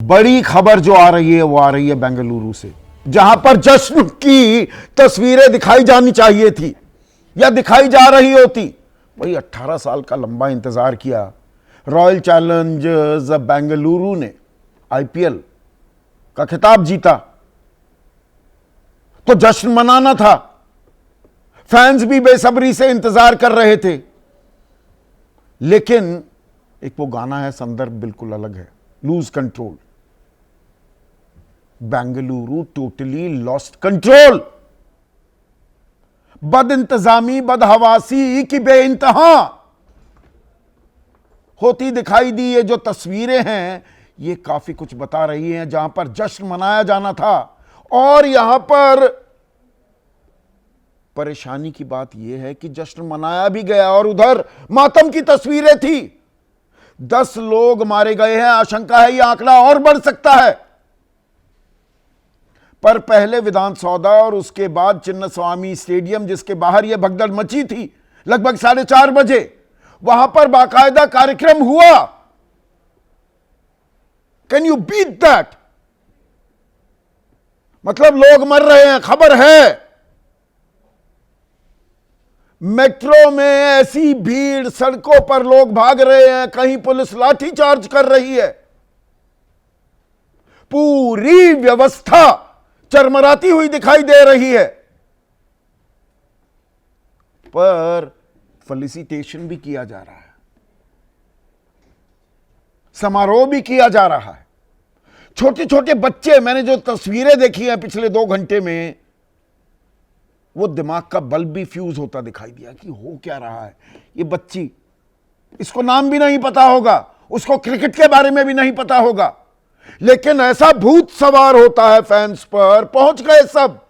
बड़ी खबर जो आ रही है वो आ रही है बेंगलुरु से, जहां पर जश्न की तस्वीरें दिखाई जानी चाहिए थी या दिखाई जा रही होती। वही 18 साल का लंबा इंतजार किया। रॉयल चैलेंजर्स बेंगलुरु ने आईपीएल का खिताब जीता तो जश्न मनाना था। फैंस भी बेसब्री से इंतजार कर रहे थे, लेकिन एक वो गाना है, संदर्भ बिल्कुल अलग है। Lose control. Bengaluru totally lost control. बद इंतजामी, बदहवासी की बेइंतहा होती दिखाई दी। ये जो तस्वीरें हैं ये काफी कुछ बता रही हैं। जहां पर जश्न मनाया जाना था और यहां पर परेशानी की बात यह है कि जश्न मनाया भी गया और उधर मातम की तस्वीरें थी। 10 लोग मारे गए हैं। आशंका है यह आंकड़ा और बढ़ सकता है। पर पहले विधान सौदा और उसके बाद चिन्नस्वामी स्टेडियम, जिसके बाहर यह भगदड़ मची थी, लगभग 4:30 बजे वहां पर बाकायदा कार्यक्रम हुआ। Can you beat that? मतलब लोग मर रहे हैं, खबर है। मेट्रो में ऐसी भीड़, सड़कों पर लोग भाग रहे हैं, कहीं पुलिस लाठीचार्ज कर रही है। पूरी व्यवस्था चरमराती हुई दिखाई दे रही है। पर फेलिसिटेशन भी किया जा रहा है, समारोह भी किया जा रहा है। छोटे छोटे बच्चे, मैंने जो तस्वीरें देखी हैं पिछले 2 घंटे में, वो दिमाग का बल्ब भी फ्यूज होता दिखाई दिया कि हो क्या रहा है। ये बच्ची, इसको नाम भी नहीं पता होगा, उसको क्रिकेट के बारे में भी नहीं पता होगा, लेकिन ऐसा भूत सवार होता है फैंस पर। पहुंच गए सब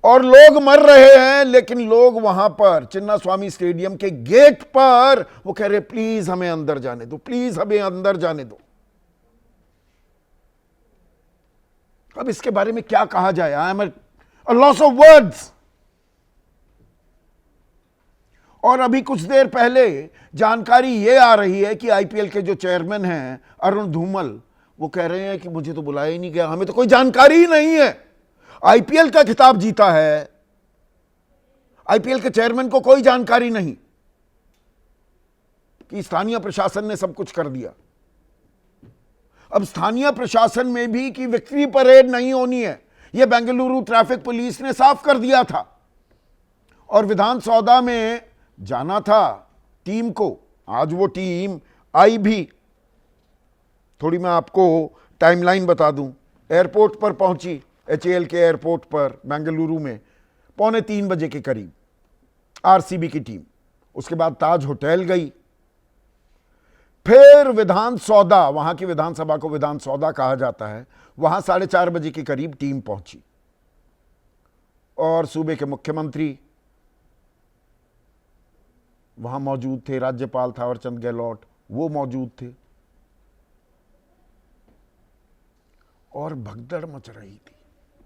और लोग मर रहे हैं, लेकिन लोग वहां पर चिन्नास्वामी स्टेडियम के गेट पर वो कह रहे प्लीज हमें अंदर जाने दो, प्लीज हमें अंदर जाने दो। अब इसके बारे में क्या कहा जाए? I am a loss of words। और अभी कुछ देर पहले जानकारी यह आ रही है कि आईपीएल के जो चेयरमैन हैं अरुण धूमल, वो कह रहे हैं कि मुझे तो बुलाया ही नहीं गया, हमें तो कोई जानकारी ही नहीं है। आईपीएल का खिताब जीता है, आईपीएल के चेयरमैन को कोई जानकारी नहीं कि स्थानीय प्रशासन ने सब कुछ कर दिया। अब स्थानीय प्रशासन में भी कि विक्ट्री परेड नहीं होनी है, यह बेंगलुरु ट्रैफिक पुलिस ने साफ कर दिया था। और विधान सौदा में जाना था टीम को, आज वो टीम आई भी। थोड़ी मैं आपको टाइमलाइन बता दूं। एयरपोर्ट पर पहुंची, एचएएल के एयरपोर्ट पर बेंगलुरु में 2:45 बजे के करीब आरसीबी की टीम। उसके बाद ताज होटल गई, फिर विधान सौदा, वहां की विधानसभा को विधान सौदा कहा जाता है, वहां 4:30 बजे के करीब टीम पहुंची। और सूबे के मुख्यमंत्री वहां मौजूद थे, राज्यपाल थावरचंद गहलोत वो मौजूद थे, और भगदड़ मच रही थी।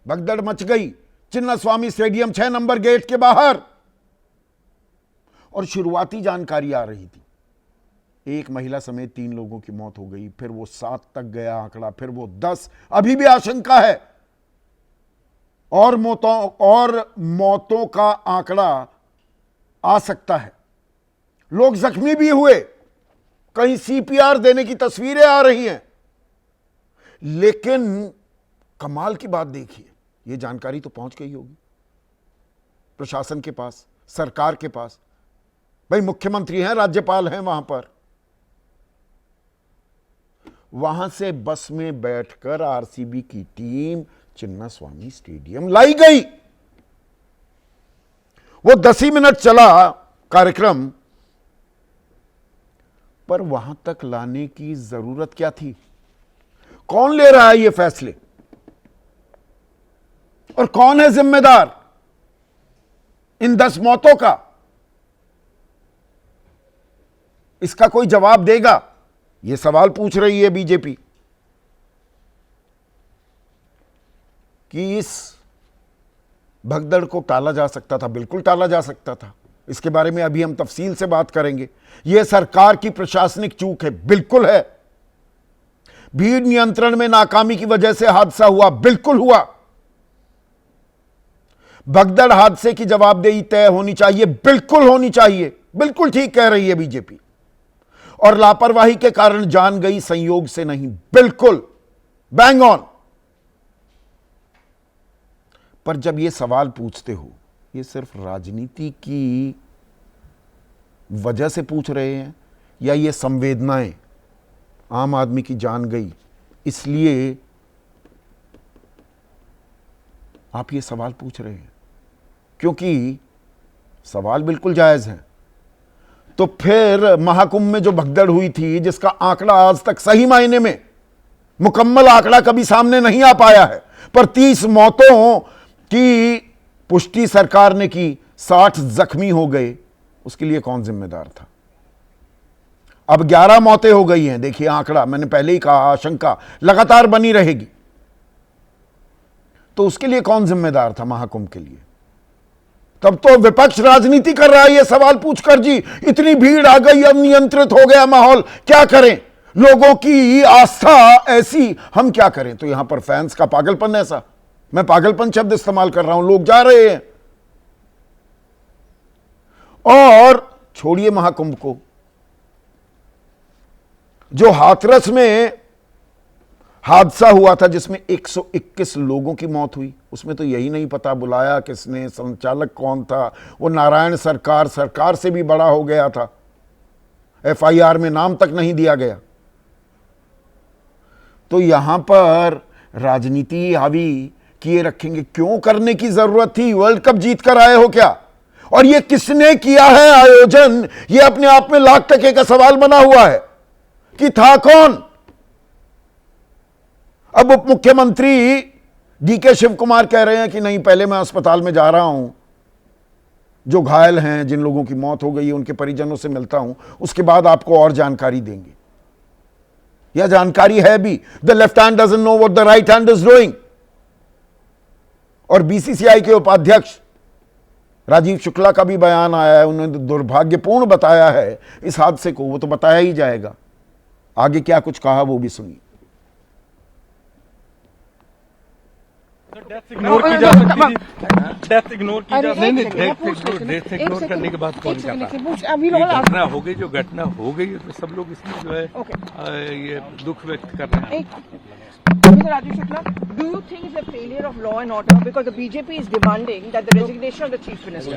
भगदड़ मच गई चिन्नास्वामी स्टेडियम 6 नंबर गेट के बाहर। और शुरुआती जानकारी आ रही थी, एक महिला समेत 3 लोगों की मौत हो गई, फिर वो 7 तक गया आंकड़ा, फिर वो 10। अभी भी आशंका है और मौतों का आंकड़ा आ सकता है। लोग जख्मी भी हुए, कहीं सीपीआर देने की तस्वीरें आ रही हैं। लेकिन कमाल की बात देखिए, यह जानकारी तो पहुंच गई होगी प्रशासन के पास, सरकार के पास। भाई मुख्यमंत्री हैं, राज्यपाल हैं वहां पर। वहां से बस में बैठकर आरसीबी की टीम चिन्नास्वामी स्टेडियम लाई गई। वो 10 ही मिनट चला कार्यक्रम, पर वहां तक लाने की जरूरत क्या थी? कौन ले रहा है ये फैसले और कौन है जिम्मेदार इन 10 मौतों का? इसका कोई जवाब देगा? यह सवाल पूछ रही है बीजेपी कि इस भगदड़ को टाला जा सकता था। बिल्कुल टाला जा सकता था। इसके बारे में अभी हम तफसील से बात करेंगे। यह सरकार की प्रशासनिक चूक है, बिल्कुल है। भीड़ नियंत्रण में नाकामी की वजह से हादसा हुआ, बिल्कुल हुआ। भगदड़ हादसे की जवाबदेही तय होनी चाहिए, बिल्कुल होनी चाहिए, बिल्कुल ठीक कह रही है बीजेपी। और लापरवाही के कारण जान गई, संयोग से नहीं, बिल्कुल बैंग ऑन। पर जब यह सवाल पूछते हो, ये सिर्फ राजनीति की वजह से पूछ रहे हैं या ये संवेदनाएं, आम आदमी की जान गई इसलिए आप ये सवाल पूछ रहे हैं? क्योंकि सवाल बिल्कुल जायज है। तो फिर महाकुंभ में जो भगदड़ हुई थी, जिसका आंकड़ा आज तक सही मायने में मुकम्मल आंकड़ा कभी सामने नहीं आ पाया है, पर 30 मौतों की पुष्टि सरकार ने की, 60 जख्मी हो गए, उसके लिए कौन जिम्मेदार था? अब 11 मौतें हो गई हैं। देखिए आंकड़ा, मैंने पहले ही कहा, आशंका लगातार बनी रहेगी। तो उसके लिए कौन जिम्मेदार था महाकुंभ के लिए? तब तो विपक्ष राजनीति कर रहा है ये सवाल पूछकर, जी इतनी भीड़ आ गई, अब नियंत्रित हो गया माहौल, क्या करें? लोगों की आस्था ऐसी, हम क्या करें? तो यहां पर फैंस का पागलपन ऐसा, मैं पागलपन शब्द इस्तेमाल कर रहा हूं, लोग जा रहे हैं। और छोड़िए महाकुंभ को, जो हाथरस में हादसा हुआ था जिसमें 121 लोगों की मौत हुई, उसमें तो यही नहीं पता बुलाया किसने, संचालक कौन था। वो नारायण सरकार से भी बड़ा हो गया था, एफआईआर में नाम तक नहीं दिया गया। तो यहां पर राजनीति हावी किए रखेंगे, क्यों करने की जरूरत थी? वर्ल्ड कप जीत कर आए हो क्या? और ये किसने किया है आयोजन? ये अपने आप में लाख टके का सवाल बना हुआ है कि था कौन? अब उप मुख्यमंत्री डीके शिव कुमार कह रहे हैं कि नहीं, पहले मैं अस्पताल में जा रहा हूं, जो घायल हैं, जिन लोगों की मौत हो गई है, उनके परिजनों से मिलता हूं, उसके बाद आपको और जानकारी देंगे। यह जानकारी है भी, the left hand doesn't know what the right hand is doing. और बीसीसीआई के उपाध्यक्ष राजीव शुक्ला का भी बयान आया है, उन्होंने दुर्भाग्यपूर्ण बताया है इस हादसे को, वो तो बताया ही जाएगा। आगे क्या कुछ कहा वो भी सुनिए। डेथ इग्नोर की जा सकती थी, डेथ इग्नोर की जा सकती थी। डेथ इग्नोर करने के बाद कौन कहता? अभी घटना हो गई, जो घटना हो गई है, तो सब लोग इसमें जो है ये दुख व्यक्त कर रहे हैं। Mr. Rajiv Shukla, do you think it's a failure of law and order because the BJP is demanding that the resignation of the chief minister?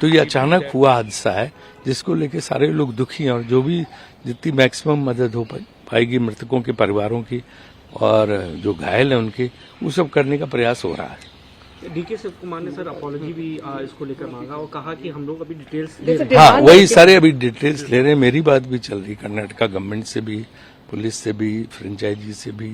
तो ये अचानक हुआ हादसा है जिसको लेके सारे लोग दुखी हैं, और जो भी जितनी मैक्सिमम मदद हो पाएगी मृतकों के परिवारों की और जो घायल हैं उनके, वो सब करने का प्रयास हो रहा है। डीके शिव कुमार ने सर अपॉलॉजी भी इसको लेकर मांगा और कहा कि हम लोग अभी डिटेल्स हाँ, वही सारे अभी डिटेल्स ले रहे हैं। मेरी बात भी चल रही, कर्नाटका गवर्नमेंट से भी, पुलिस से भी, फ्रेंचाइजी से भी,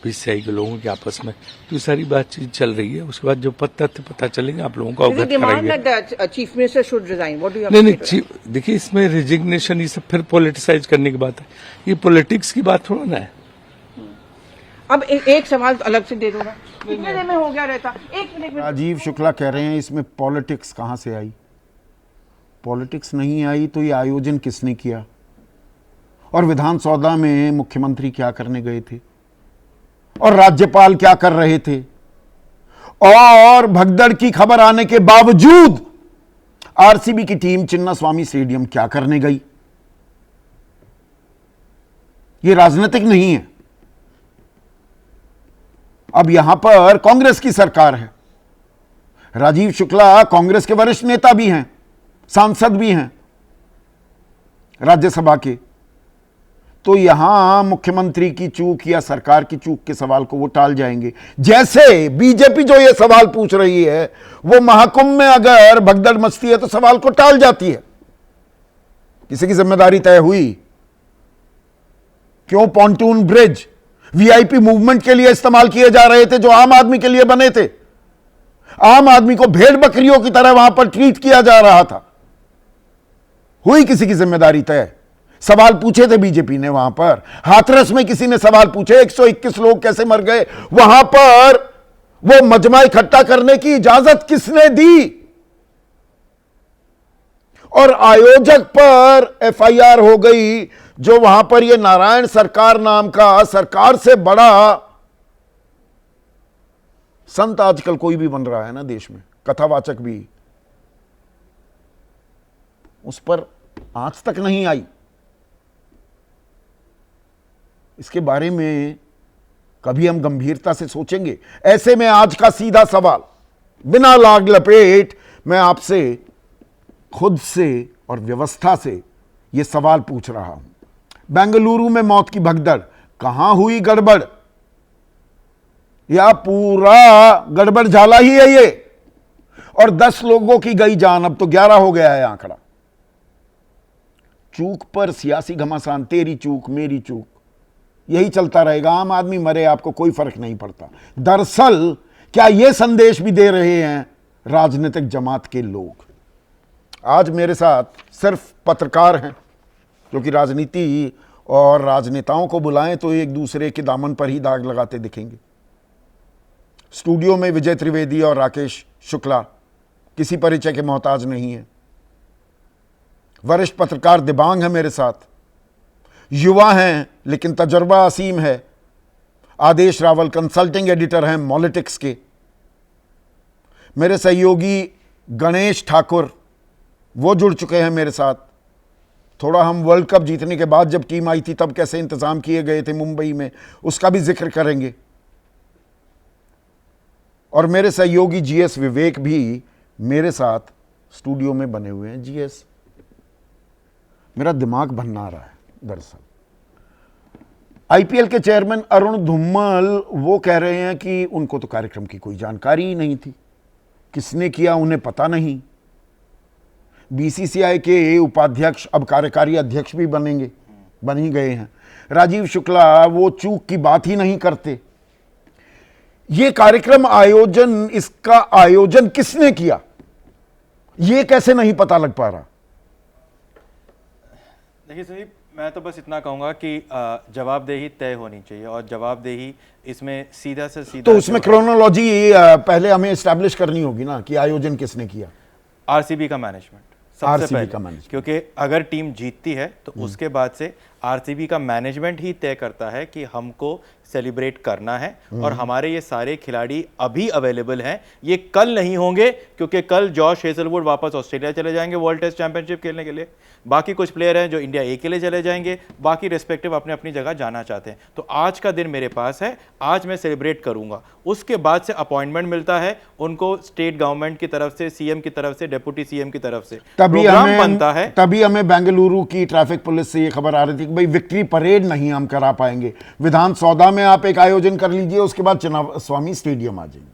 बीसीसीआई के लोगों के आपस में, तो सारी बातचीत चल रही है। उसके बाद जो तथ्य पता चलेंगे आप लोगों को अवगत कराएंगे। Chief minister should resign, what do you नहीं, देखिए इसमें रिजिग्नेशन ये सब फिर पॉलिटिसाइज करने की बात है, ये पॉलिटिक्स की बात थोड़ा ना है। अब एक सवाल अलग से दे दूंगा, कितने देर में हो गया रहता? एक मिनट। राजीव शुक्ला कह रहे हैं इसमें पॉलिटिक्स कहां से आई? पॉलिटिक्स नहीं आई तो ये आयोजन किसने किया? और विधानसौदा में मुख्यमंत्री क्या करने गए थे और राज्यपाल क्या कर रहे थे? और भगदड़ की खबर आने के बावजूद आरसीबी की टीम चिन्नास्वामी स्टेडियम क्या करने गई? यह राजनीतिक नहीं है। अब यहां पर कांग्रेस की सरकार है, राजीव शुक्ला कांग्रेस के वरिष्ठ नेता भी हैं, सांसद भी हैं राज्यसभा के, तो यहां मुख्यमंत्री की चूक या सरकार की चूक के सवाल को वो टाल जाएंगे। जैसे बीजेपी जो ये सवाल पूछ रही है, वो महाकुंभ में अगर भगदड़ मचती है तो सवाल को टाल जाती है। किसी की जिम्मेदारी तय हुई? क्यों पॉन्टून ब्रिज वीआईपी मूवमेंट के लिए इस्तेमाल किए जा रहे थे, जो आम आदमी के लिए बने थे? आम आदमी को भेड़ बकरियों की तरह वहां पर ट्रीट किया जा रहा था। हुई किसी की जिम्मेदारी तय? सवाल पूछे थे बीजेपी ने वहां पर? हाथरस में किसी ने सवाल पूछे 121 लोग कैसे मर गए? वहां पर वो मजमा इकट्ठा करने की इजाजत किसने दी? और आयोजक पर एफआईआर हो गई जो वहां पर ये नारायण सरकार नाम का सरकार से बड़ा संत आजकल कोई भी बन रहा है ना देश में, कथावाचक भी, उस पर आज तक नहीं आई। इसके बारे में कभी हम गंभीरता से सोचेंगे? ऐसे में आज का सीधा सवाल, बिना लाग लपेट, मैं आपसे खुद से और व्यवस्था से यह सवाल पूछ रहा हूं। बेंगलुरु में मौत की भगदड़, कहां हुई गड़बड़? या पूरा गड़बड़ झाला ही है ये? और 10 लोगों की गई जान, अब तो 11 हो गया है आंकड़ा। चूक पर सियासी घमासान, तेरी चूक मेरी चूक, यही चलता रहेगा। आम आदमी मरे, आपको कोई फर्क नहीं पड़ता। दरअसल क्या यह संदेश भी दे रहे हैं राजनीतिक जमात के लोग? आज मेरे साथ सिर्फ पत्रकार हैं, क्योंकि राजनीति और राजनेताओं को बुलाएं तो एक दूसरे के दामन पर ही दाग लगाते दिखेंगे। स्टूडियो में विजय त्रिवेदी और राकेश शुक्ला किसी परिचय के मोहताज नहीं है। वरिष्ठ पत्रकार दिबांग है मेरे साथ, युवा हैं लेकिन तजर्बा असीम है। आदेश रावल कंसल्टिंग एडिटर हैं मॉलिटिक्स के। मेरे सहयोगी गणेश ठाकुर, वो जुड़ चुके हैं मेरे साथ। थोड़ा हम वर्ल्ड कप जीतने के बाद जब टीम आई थी तब कैसे इंतजाम किए गए थे मुंबई में, उसका भी जिक्र करेंगे। और मेरे सहयोगी जीएस विवेक भी मेरे साथ स्टूडियो में बने हुए हैं। जीएस, मेरा दिमाग भन्ना रहा है दरअसल। आईपीएल के चेयरमैन अरुण धूमल वो कह रहे हैं कि उनको तो कार्यक्रम की कोई जानकारी ही नहीं थी, किसने किया उन्हें पता नहीं। बीसीसीआई के उपाध्यक्ष अब कार्यकारी अध्यक्ष भी बन ही गए हैं। राजीव शुक्ला वो चूक की बात ही नहीं करते। ये कार्यक्रम आयोजन, इसका आयोजन किसने किया, ये कैसे नहीं पता लग पा रहा? देखिए सही, मैं तो बस इतना कहूंगा कि जवाबदेही तय होनी चाहिए, और जवाबदेही इसमें सीधा से सीधा, तो उसमें क्रोनोलॉजी पहले हमें एस्टैब्लिश करनी होगी ना कि आयोजन किसने किया। आरसीबी का मैनेजमेंट सबसे आरसीबी पहले, का मैनेजमेंट, क्योंकि अगर टीम जीतती है तो उसके बाद से आरसीबी का मैनेजमेंट ही तय करता है कि हमको सेलिब्रेट करना है। और हमारे ये सारे खिलाड़ी अभी अवेलेबल हैं, ये कल नहीं होंगे, क्योंकि कल जॉश हेजलवुड वापस ऑस्ट्रेलिया चले जाएंगे वर्ल्ड टेस्ट चैंपियनशिप खेलने के लिए। बाकी कुछ प्लेयर हैं जो इंडिया ए के लिए चले जाएंगे, बाकी रिस्पेक्टिव अपने अपनी जगह जाना चाहते हैं। तो आज का दिन मेरे पास है, आज मैं सेलिब्रेट करूंगा। उसके बाद से अपॉइंटमेंट मिलता है उनको स्टेट गवर्नमेंट की तरफ से, सीएम की तरफ से, डिप्टी सीएम की तरफ से प्रोग्राम बनता है। तभी हमें बेंगलुरु की ट्रैफिक पुलिस से ये खबर आ रही थी कि भाई विक्ट्री परेड नहीं हम करा पाएंगे, विधान सौदा में आप एक आयोजन कर लीजिए, उसके बाद चिन्नास्वामी स्टेडियम आ जाएंगे।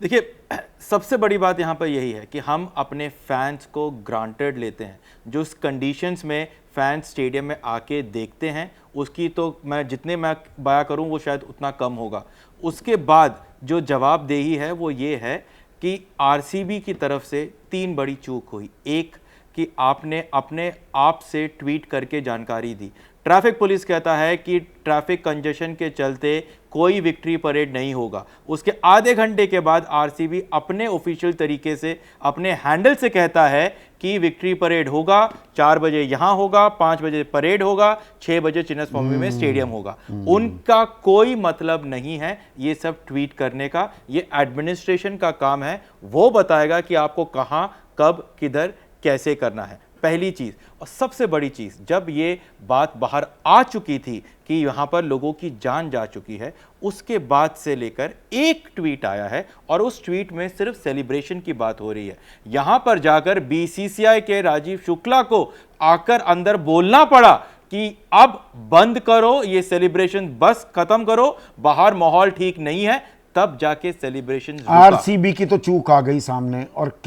देखिए, सबसे बड़ी बात यहाँ पर यही है कि हम अपने फैंस को ग्रांटेड लेते हैं। जो कंडीशंस में फैंस स्टेडियम में आके देखते हैं, उसकी तो मैं जितने मैं बयां करूं वो शायद उतना कम होगा। उसके बाद जो जवाबदेही है वो ये है कि आरसीबी की तरफ से 3 बड़ी चूक हुई। एक कि आपने अपने आप से ट्वीट करके जानकारी दी। ट्रैफिक पुलिस कहता है कि ट्रैफिक कंजेशन के चलते कोई विक्ट्री परेड नहीं होगा। उसके आधे घंटे के बाद आरसीबी अपने ऑफिशियल तरीके से अपने हैंडल से कहता है कि विक्ट्री परेड होगा, 4 बजे यहां होगा, 5 बजे परेड होगा, 6 बजे चिन्नास्वामी में स्टेडियम होगा। उनका कोई मतलब नहीं है ये सब ट्वीट करने का, ये एडमिनिस्ट्रेशन का काम है। वो बताएगा कि आपको कहां, कब, किधर, कैसे करना है। पहली चीज। और सबसे बड़ी चीज, जब ये बात बाहर आ चुकी थी कि यहां पर लोगों की जान जा चुकी है, उसके बाद से लेकर एक ट्वीट आया है और उस ट्वीट में सिर्फ सेलिब्रेशन की बात हो रही है। यहां पर जाकर बीसीसीआई के राजीव शुक्ला को आकर अंदर बोलना पड़ा कि अब बंद करो ये सेलिब्रेशन, बस खत्म करो, बाहर माहौल ठीक नहीं है, तब जाके सेलिब्रेशन। आरसीबी की तो चूक आ गई सामने, और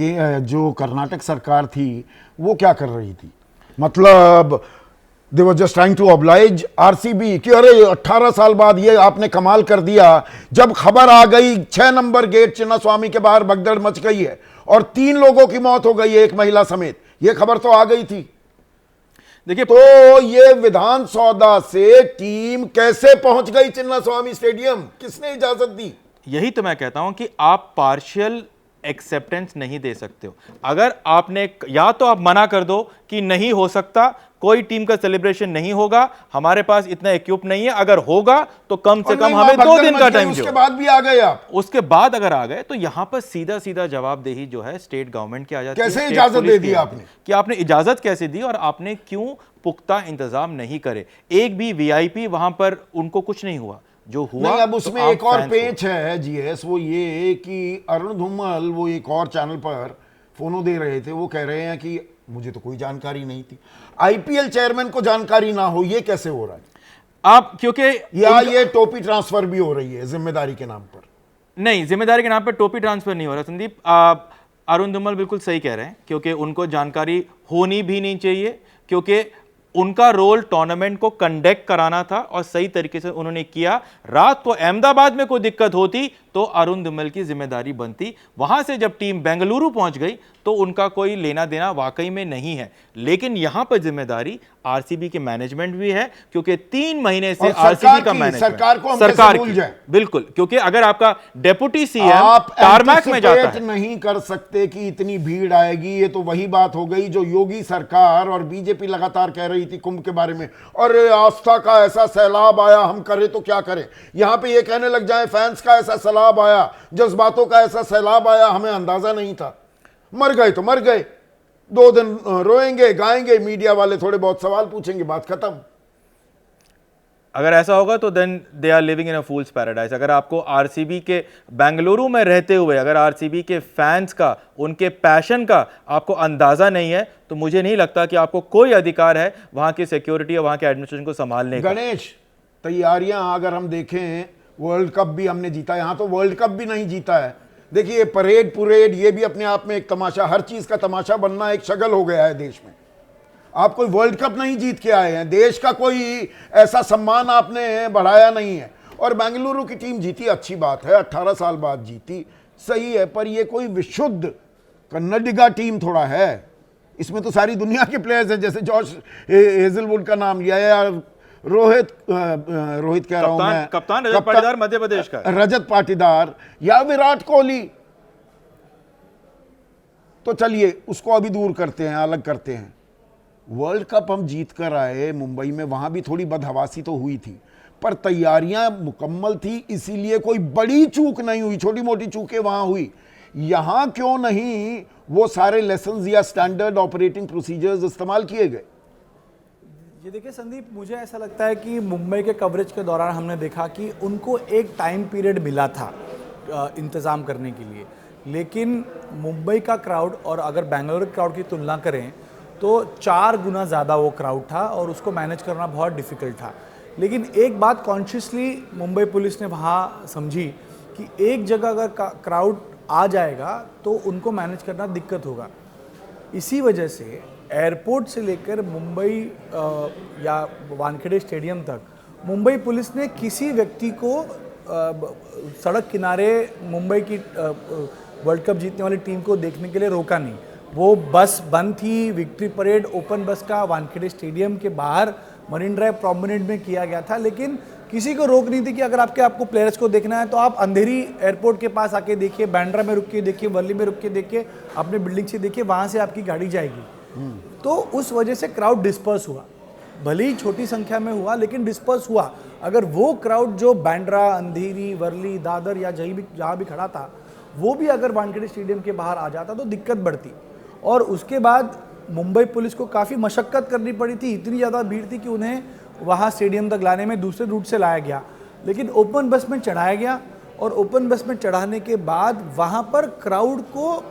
जो कर्नाटक सरकार थी वो क्या कर रही थी? मतलब they were just trying to oblige RCB कि अरे 18 साल बाद ये आपने कमाल कर दिया। जब खबर आ गई 6 नंबर गेट चिन्नास्वामी के बाहर भगदड़ मच गई है और 3 लोगों की मौत हो गई है, एक महिला समेत, ये खबर तो आ गई थी। देखिए, तो ये विधान सौदा से टीम कैसे पहुंच गई चिन्नास्वामी स्टेडियम? किसने इजाजत दी? यही तो मैं कहता हूं कि आप पार्शियल एक्सेप्टेंस नहीं दे सकते हो। अगर आपने, या तो आप मना कर दो कि नहीं हो सकता, कोई टीम का सेलिब्रेशन नहीं होगा, हमारे पास इतना इक्विप नहीं है, अगर होगा तो कम से और कम नहीं, हमें वहाँ 2 भगदड़ दिन का मच गई, टाइम उसके दो। बाद भी आ गए आप। उसके बाद अगर आ गए तो यहां पर सीधा सीधा जवाबदेही जो है स्टेट गवर्नमेंट की आ जाती है। कैसे स्टेट इजाजत पुलिस दे की दी आ आपने? जाती है कि आपने इजाजत कैसे दी और आपने क्यों पुख्ता इंतजाम नहीं करे। एक भी वीआईपी वहां पर उनको कुछ नहीं हुआ, जो हुआ नहीं, अब तो उसमें आम एक और फैंस हुआ। पेच है जीएस, वो ये कि अरुण धूमल वो एक और चैनल पर फोनो दे रहे थे, वो कह रहे हैं कि मुझे तो कोई जानकारी नहीं थी। आईपीएल चेयरमैन को जानकारी ना हो, ये कैसे हो रहा है? आप क्योंकि या ये टोपी ट्रांसफर भी हो रही है जिम्मेदारी के नाम पर? नहीं, जिम्मेदारी के नाम पर टोपी ट्रांसफर नहीं हो रहा संदीप। अरुण धूमल बिल्कुल सही कह रहे हैं, क्योंकि उनको जानकारी होनी भी नहीं चाहिए, क्योंकि उनका रोल टूर्नामेंट को कंडक्ट कराना था और सही तरीके से उन्होंने किया। रात को अहमदाबाद में कोई दिक्कत होती तो अरुण धूमल की जिम्मेदारी बनती। वहां से जब टीम बेंगलुरु पहुंच गई तो उनका कोई लेना देना वाकई में नहीं है। लेकिन यहां पर जिम्मेदारी आरसीबी के मैनेजमेंट भी है, क्योंकि 3 महीने से और आरसीबी का की, मैनेजमेंट, सरकार को हम कैसे भूल की जाएं? बिल्कुल, क्योंकि अगर आपका डेप्यूटी सीएम आप टारमैक में जाता anticipate है, नहीं कर सकते कि इतनी भीड़ आएगी। ये तो वही बात हो गई जो योगी सरकार और बीजेपी लगातार कह रही थी कुंभ के बारे में, और आस्था का ऐसा सैलाब आया, हम करें तो क्या करें। यहां पे ये कहने लग जाए फैंस का ऐसा सैलाब आया, जज्बातों का ऐसा सैलाब आया, हमें अंदाजा नहीं था। मर गए तो मर गए, 2 दिन रोएंगे गाएंगे, मीडिया वाले थोड़े बहुत सवाल पूछेंगे, बात खत्म। अगर ऐसा होगा तो then they are living in a fool's paradise. अगर आपको आरसीबी के बेंगलुरु में रहते हुए अगर आरसीबी के फैंस का, उनके पैशन का आपको अंदाजा नहीं है, तो मुझे नहीं लगता कि आपको कोई अधिकार है वहां की सिक्योरिटी और वहां के एडमिनिस्ट्रेशन को संभालने का। गणेश, तैयारियां अगर हम देखें, वर्ल्ड कप भी हमने जीता, यहां तो वर्ल्ड कप भी नहीं जीता है। देखिए परेड ये भी अपने आप में एक तमाशा, हर चीज का तमाशा बनना एक शगल हो गया है देश में। आप कोई वर्ल्ड कप नहीं जीत के आए हैं, देश का कोई ऐसा सम्मान आपने बढ़ाया नहीं है। और बेंगलुरु की टीम जीती, अच्छी बात है, 18 साल बाद जीती, सही है, पर ये कोई विशुद्ध कन्नडिगा टीम थोड़ा है। इसमें तो सारी दुनिया के प्लेयर्स हैं, जैसे जॉश हेजलवुड का नाम लिया, या रोहित कह रहा हूं मैं, कप्तान रजत पाटीदार मध्य प्रदेश का, रजत पाटीदार, या विराट कोहली। तो चलिए उसको अभी दूर करते हैं, अलग करते हैं। वर्ल्ड कप हम जीत कर आए मुंबई में, वहां भी थोड़ी बदहवासी तो हुई थी, पर तैयारियां मुकम्मल थी, इसीलिए कोई बड़ी चूक नहीं हुई, छोटी मोटी चूकें वहां हुई। यहां क्यों नहीं वो सारे लेसन्स या स्टैंडर्ड ऑपरेटिंग प्रोसीजर्स इस्तेमाल किए गए? ये देखिए संदीप, मुझे ऐसा लगता है कि मुंबई के कवरेज के दौरान हमने देखा कि उनको एक टाइम पीरियड मिला था इंतज़ाम करने के लिए, लेकिन मुंबई का क्राउड और अगर बेंगलुरु क्राउड की तुलना करें तो 4 गुना ज़्यादा वो क्राउड था और उसको मैनेज करना बहुत डिफ़िकल्ट था। लेकिन एक बात कॉन्शियसली मुंबई पुलिस ने वहाँ समझी कि एक जगह अगर क्राउड आ जाएगा तो उनको मैनेज करना दिक्कत होगा। इसी वजह से एयरपोर्ट से लेकर मुंबई या वानखेड़े स्टेडियम तक मुंबई पुलिस ने किसी व्यक्ति को सड़क किनारे मुंबई की वर्ल्ड कप जीतने वाली टीम को देखने के लिए रोका नहीं। वो बस बंद थी, विक्ट्री परेड ओपन बस का वानखेड़े स्टेडियम के बाहर मरीन ड्राइव प्रोमेनेड में किया गया था, लेकिन किसी को रोक नहीं थी कि अगर आपको प्लेयर्स को देखना है तो आप अंधेरी एयरपोर्ट के पास आके देखिए, बांद्रा में रुक के देखिए, वर्ली में रुक के देखिए, अपने बिल्डिंग से देखिए, वहाँ से आपकी गाड़ी जाएगी। तो उस वजह से क्राउड डिस्पर्स हुआ, भले ही छोटी संख्या में हुआ लेकिन डिस्पर्स हुआ। अगर वो क्राउड जो बांद्रा, अंधेरी, वर्ली, दादर या जहाँ भी खड़ा था, वो भी अगर वानखेड़े स्टेडियम के बाहर आ जाता तो दिक्कत बढ़ती। और उसके बाद मुंबई पुलिस को काफ़ी मशक्क़त करनी पड़ी थी, इतनी ज़्यादा भीड़ थी कि उन्हें वहाँ स्टेडियम तक लाने में दूसरे रूट से लाया गया, लेकिन ओपन बस में चढ़ाया गया। और ओपन बस में चढ़ाने के बाद वहाँ पर क्राउड को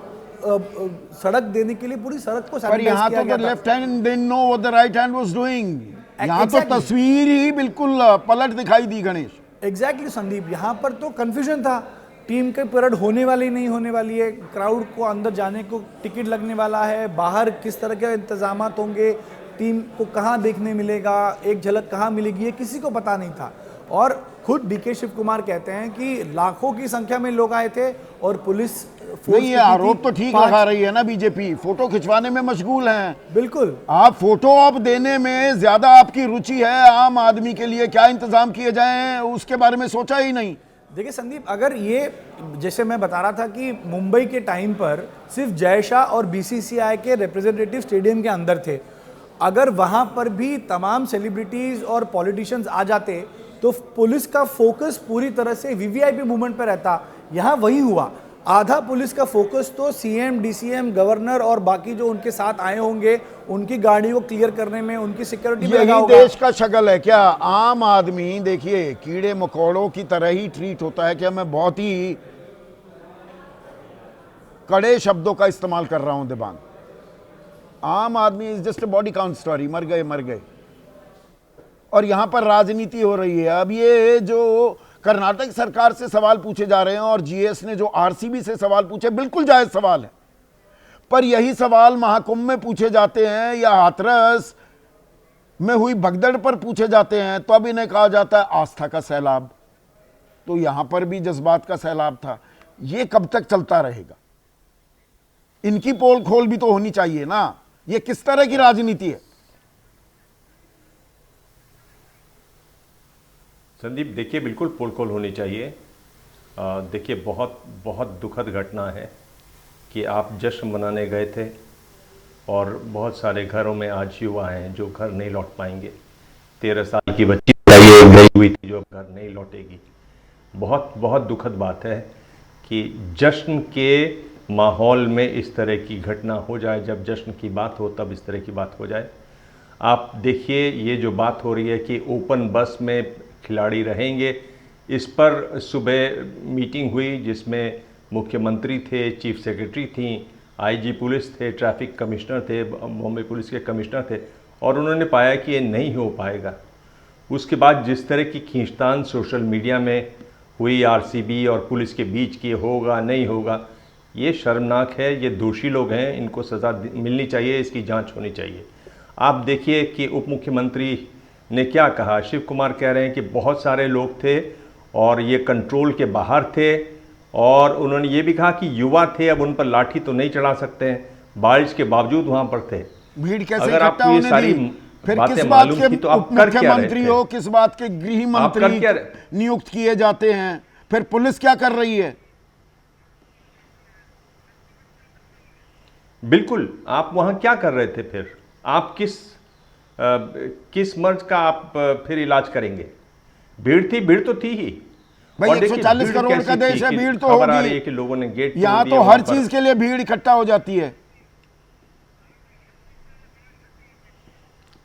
सड़क देने के लिए पूरी सड़क को पर यहाँ तो left hand didn't know what the right hand was doing. यहाँ तो तस्वीर ही बिल्कुल पलट दिखाई दी गणेश। एग्जैक्टली संदीप, यहाँ पर तो कंफ्यूजन था, टीम की परेड होने वाली नहीं होने वाली है, क्राउड को अंदर जाने को टिकट लगने वाला है, बाहर किस तरह के इंतजामात होंगे, टीम को कहाँ देखने मिलेगा, एक झलक कहाँ मिलेगी, ये किसी को पता नहीं था। और खुद डीके शिव कुमार कहते हैं कि लाखों की संख्या में लोग आए थे और पुलिस नहीं, ये आरोप तो ठीक लगा रही है ना बीजेपी, फोटो खिंचवाने में मशगूल हैं। बिल्कुल, आप फोटो ऑप देने में ज्यादा आपकी रुचि है, आम आदमी के लिए क्या इंतजाम किए जाएं उसके बारे में सोचा ही नहीं। देखिए संदीप, अगर ये जैसे मैं बता रहा था कि मुंबई के टाइम पर सिर्फ जय शाह और बीसीसीआई के रिप्रेजेंटेटिव स्टेडियम के अंदर थे, अगर वहां पर भी तमाम सेलिब्रिटीज और पॉलिटिशियंस आ जाते तो पुलिस का फोकस पूरी तरह से वीवीआईपी मूवमेंट पर रहता। यहां वही हुआ, आधा पुलिस का फोकस तो सीएम, डीसीएम, गवर्नर और बाकी जो उनके साथ आए होंगे उनकी गाड़ियों को क्लियर करने में, उनकी सिक्योरिटी में लगा यही होगा। देश का शक्ल है क्या? आम आदमी देखिए कीड़े मकोड़ों की तरह ही ट्रीट होता है। क्या मैं बहुत ही कड़े शब्दों का इस्तेमाल कर रहा हूं दिबांग? आम आदमी is just body count story, मर गए मर गए। और यहां पर राजनीति हो रही है। अब ये जो कर्नाटक सरकार से सवाल पूछे जा रहे हैं और जीएस ने जो आरसीबी से सवाल पूछे, बिल्कुल जायज सवाल है, पर यही सवाल महाकुंभ में पूछे जाते हैं या हाथरस में हुई भगदड़ पर पूछे जाते हैं तो अब इन्हें कहा जाता है आस्था का सैलाब। तो यहां पर भी जज्बात का सैलाब था। ये कब तक चलता रहेगा? इनकी पोल खोल भी तो होनी चाहिए ना। ये किस तरह की राजनीति है? संदीप देखिए, बिल्कुल पोल खोल होनी चाहिए। देखिए बहुत बहुत दुखद घटना है कि आप जश्न मनाने गए थे और बहुत सारे घरों में आज युवा हैं जो घर नहीं लौट पाएंगे। 13 साल की बच्ची गई हुई थी जो अब घर नहीं लौटेगी। बहुत बहुत दुखद बात है कि जश्न के माहौल में इस तरह की घटना हो जाए। जब जश्न की बात हो तब इस तरह की बात हो जाए। आप देखिए ये जो बात हो रही है कि ओपन बस में खिलाड़ी रहेंगे, इस पर सुबह मीटिंग हुई जिसमें मुख्यमंत्री थे, चीफ सेक्रेटरी थी, आईजी पुलिस थे, ट्रैफिक कमिश्नर थे, बॉम्बे पुलिस के कमिश्नर थे, और उन्होंने पाया कि ये नहीं हो पाएगा। उसके बाद जिस तरह की खींचतान सोशल मीडिया में हुई आरसीबी और पुलिस के बीच की, होगा नहीं होगा, ये शर्मनाक है। ये दोषी लोग हैं, इनको सज़ा मिलनी चाहिए, इसकी जांच होनी चाहिए। आप देखिए कि उप मुख्यमंत्री ने क्या कहा। शिव कुमार कह रहे हैं कि बहुत सारे लोग थे और ये कंट्रोल के बाहर थे, और उन्होंने ये भी कहा कि युवा थे, अब उन पर लाठी तो नहीं चढ़ा सकते हैं, बारिश के बावजूद वहां पर थे। भीड़ कैसे अगर इकट्ठा आपको ये होने सारी दी? फिर बातें किस बात मालूम के थी तो आप कर क्या रहे मुख्यमंत्री थे? हो, किस बात के गृह आप कर क्या मंत्री नियुक्त किए जाते हैं? फिर पुलिस क्या कर रही है? बिल्कुल, आप वहां क्या कर रहे थे? फिर आप किस मर्ज का आप फिर इलाज करेंगे? भीड़ तो थी ही। भाई और देखिए 140 भीड़ करोड़ कैसी का देश थी है, कि भीड़ तो खबर आ रही है होगी। कि लोगों ने गेट तोड़ यहां दिए तो वहां हर पर। चीज के लिए भीड़ इकट्ठा हो जाती है।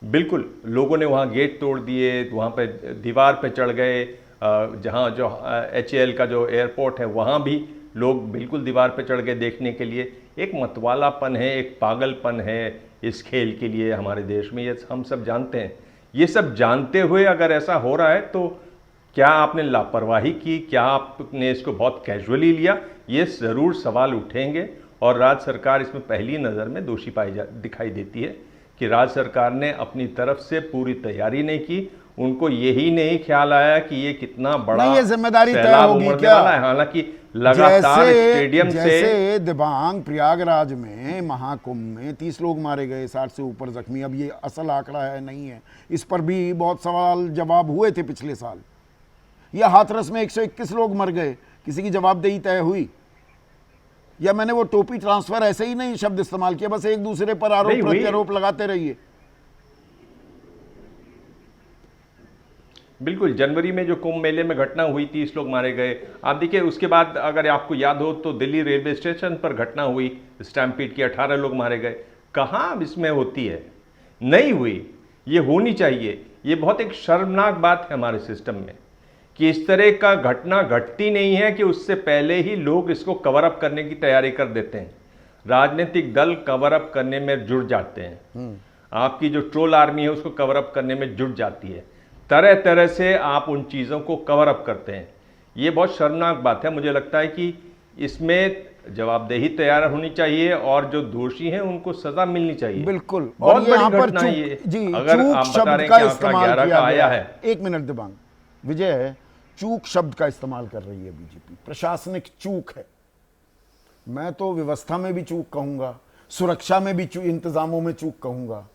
बिल्कुल, लोगों ने वहाँ गेट तोड़ दिए, वहाँ पे दीवार पे चढ़ गए। जहाँ जो HAL का जो एयरपोर्ट है वहाँ भी लोग बिल्कुल दीवार पे चढ़ गए देखने के लिए। एक मतवालापन है, एक पागलपन है इस खेल के लिए हमारे देश में, ये हम सब जानते हैं। ये सब जानते हुए अगर ऐसा हो रहा है तो क्या आपने लापरवाही की? क्या आपने इसको बहुत कैजुअली लिया? ये ज़रूर सवाल उठेंगे और राज्य सरकार इसमें पहली नज़र में दोषी दिखाई देती है कि राज्य सरकार ने अपनी तरफ से पूरी तैयारी नहीं की। उनको यही नहीं ख्याल आया कि ये कितना बड़ा नहीं, ये जिम्मेदारी तय सैलाब होगी उमड़ने क्या? वाला है। हालांकि लगातार स्टेडियम से जैसे दिबांग प्रयागराज में महाकुंभ में 30 लोग मारे गए, 60 से ऊपर जख्मी। अब ये असल आंकड़ा है नहीं है, इस पर भी बहुत सवाल जवाब हुए थे पिछले साल। या हाथरस में 121 लोग मर गए, किसी की जवाबदेही तय हुई? या मैंने वो टोपी ट्रांसफर ऐसे ही नहीं शब्द इस्तेमाल किया, बस एक दूसरे पर आरोप प्रत्यारोप लगाते रहिए। बिल्कुल, जनवरी में जो कुंभ मेले में घटना हुई, 30 लोग मारे गए। आप देखिए उसके बाद अगर आपको याद हो तो दिल्ली रेलवे स्टेशन पर घटना हुई स्टैम्पीड की, 18 लोग मारे गए। कहाँ इसमें होती है? नहीं हुई। ये होनी चाहिए। ये बहुत एक शर्मनाक बात है हमारे सिस्टम में कि इस तरह का घटना घटती नहीं है कि उससे पहले ही लोग इसको कवर अप करने की तैयारी कर देते हैं। राजनीतिक दल कवर अप करने में जुट जाते हैं। आपकी जो ट्रोल आर्मी है उसको कवर अप करने में जुट जाती है। तरह तरह से आप उन चीज़ों को कवर अप करते हैं। ये बहुत शर्मनाक बात है। मुझे लगता है कि इसमें जवाबदेही तैयार होनी चाहिए और जो दोषी हैं उनको सजा मिलनी चाहिए। बिल्कुल। बहुत और यहाँ बड़ी पर घटना है ये। जी, अगर चूक आप बता शब्द रहे हैं का कि आंकड़ा इस्तेमाल 11 किया का आया गया है। एक मिनट दिबांग, विजय, चूक शब्द का इस्तेमाल कर रही है बीजेपी। प्रशासनिक चूक है। मैं तो व्यवस्था में भी चूक कहूंगा, सुरक्षा में भी इंतजामों में चूक कहूंगा।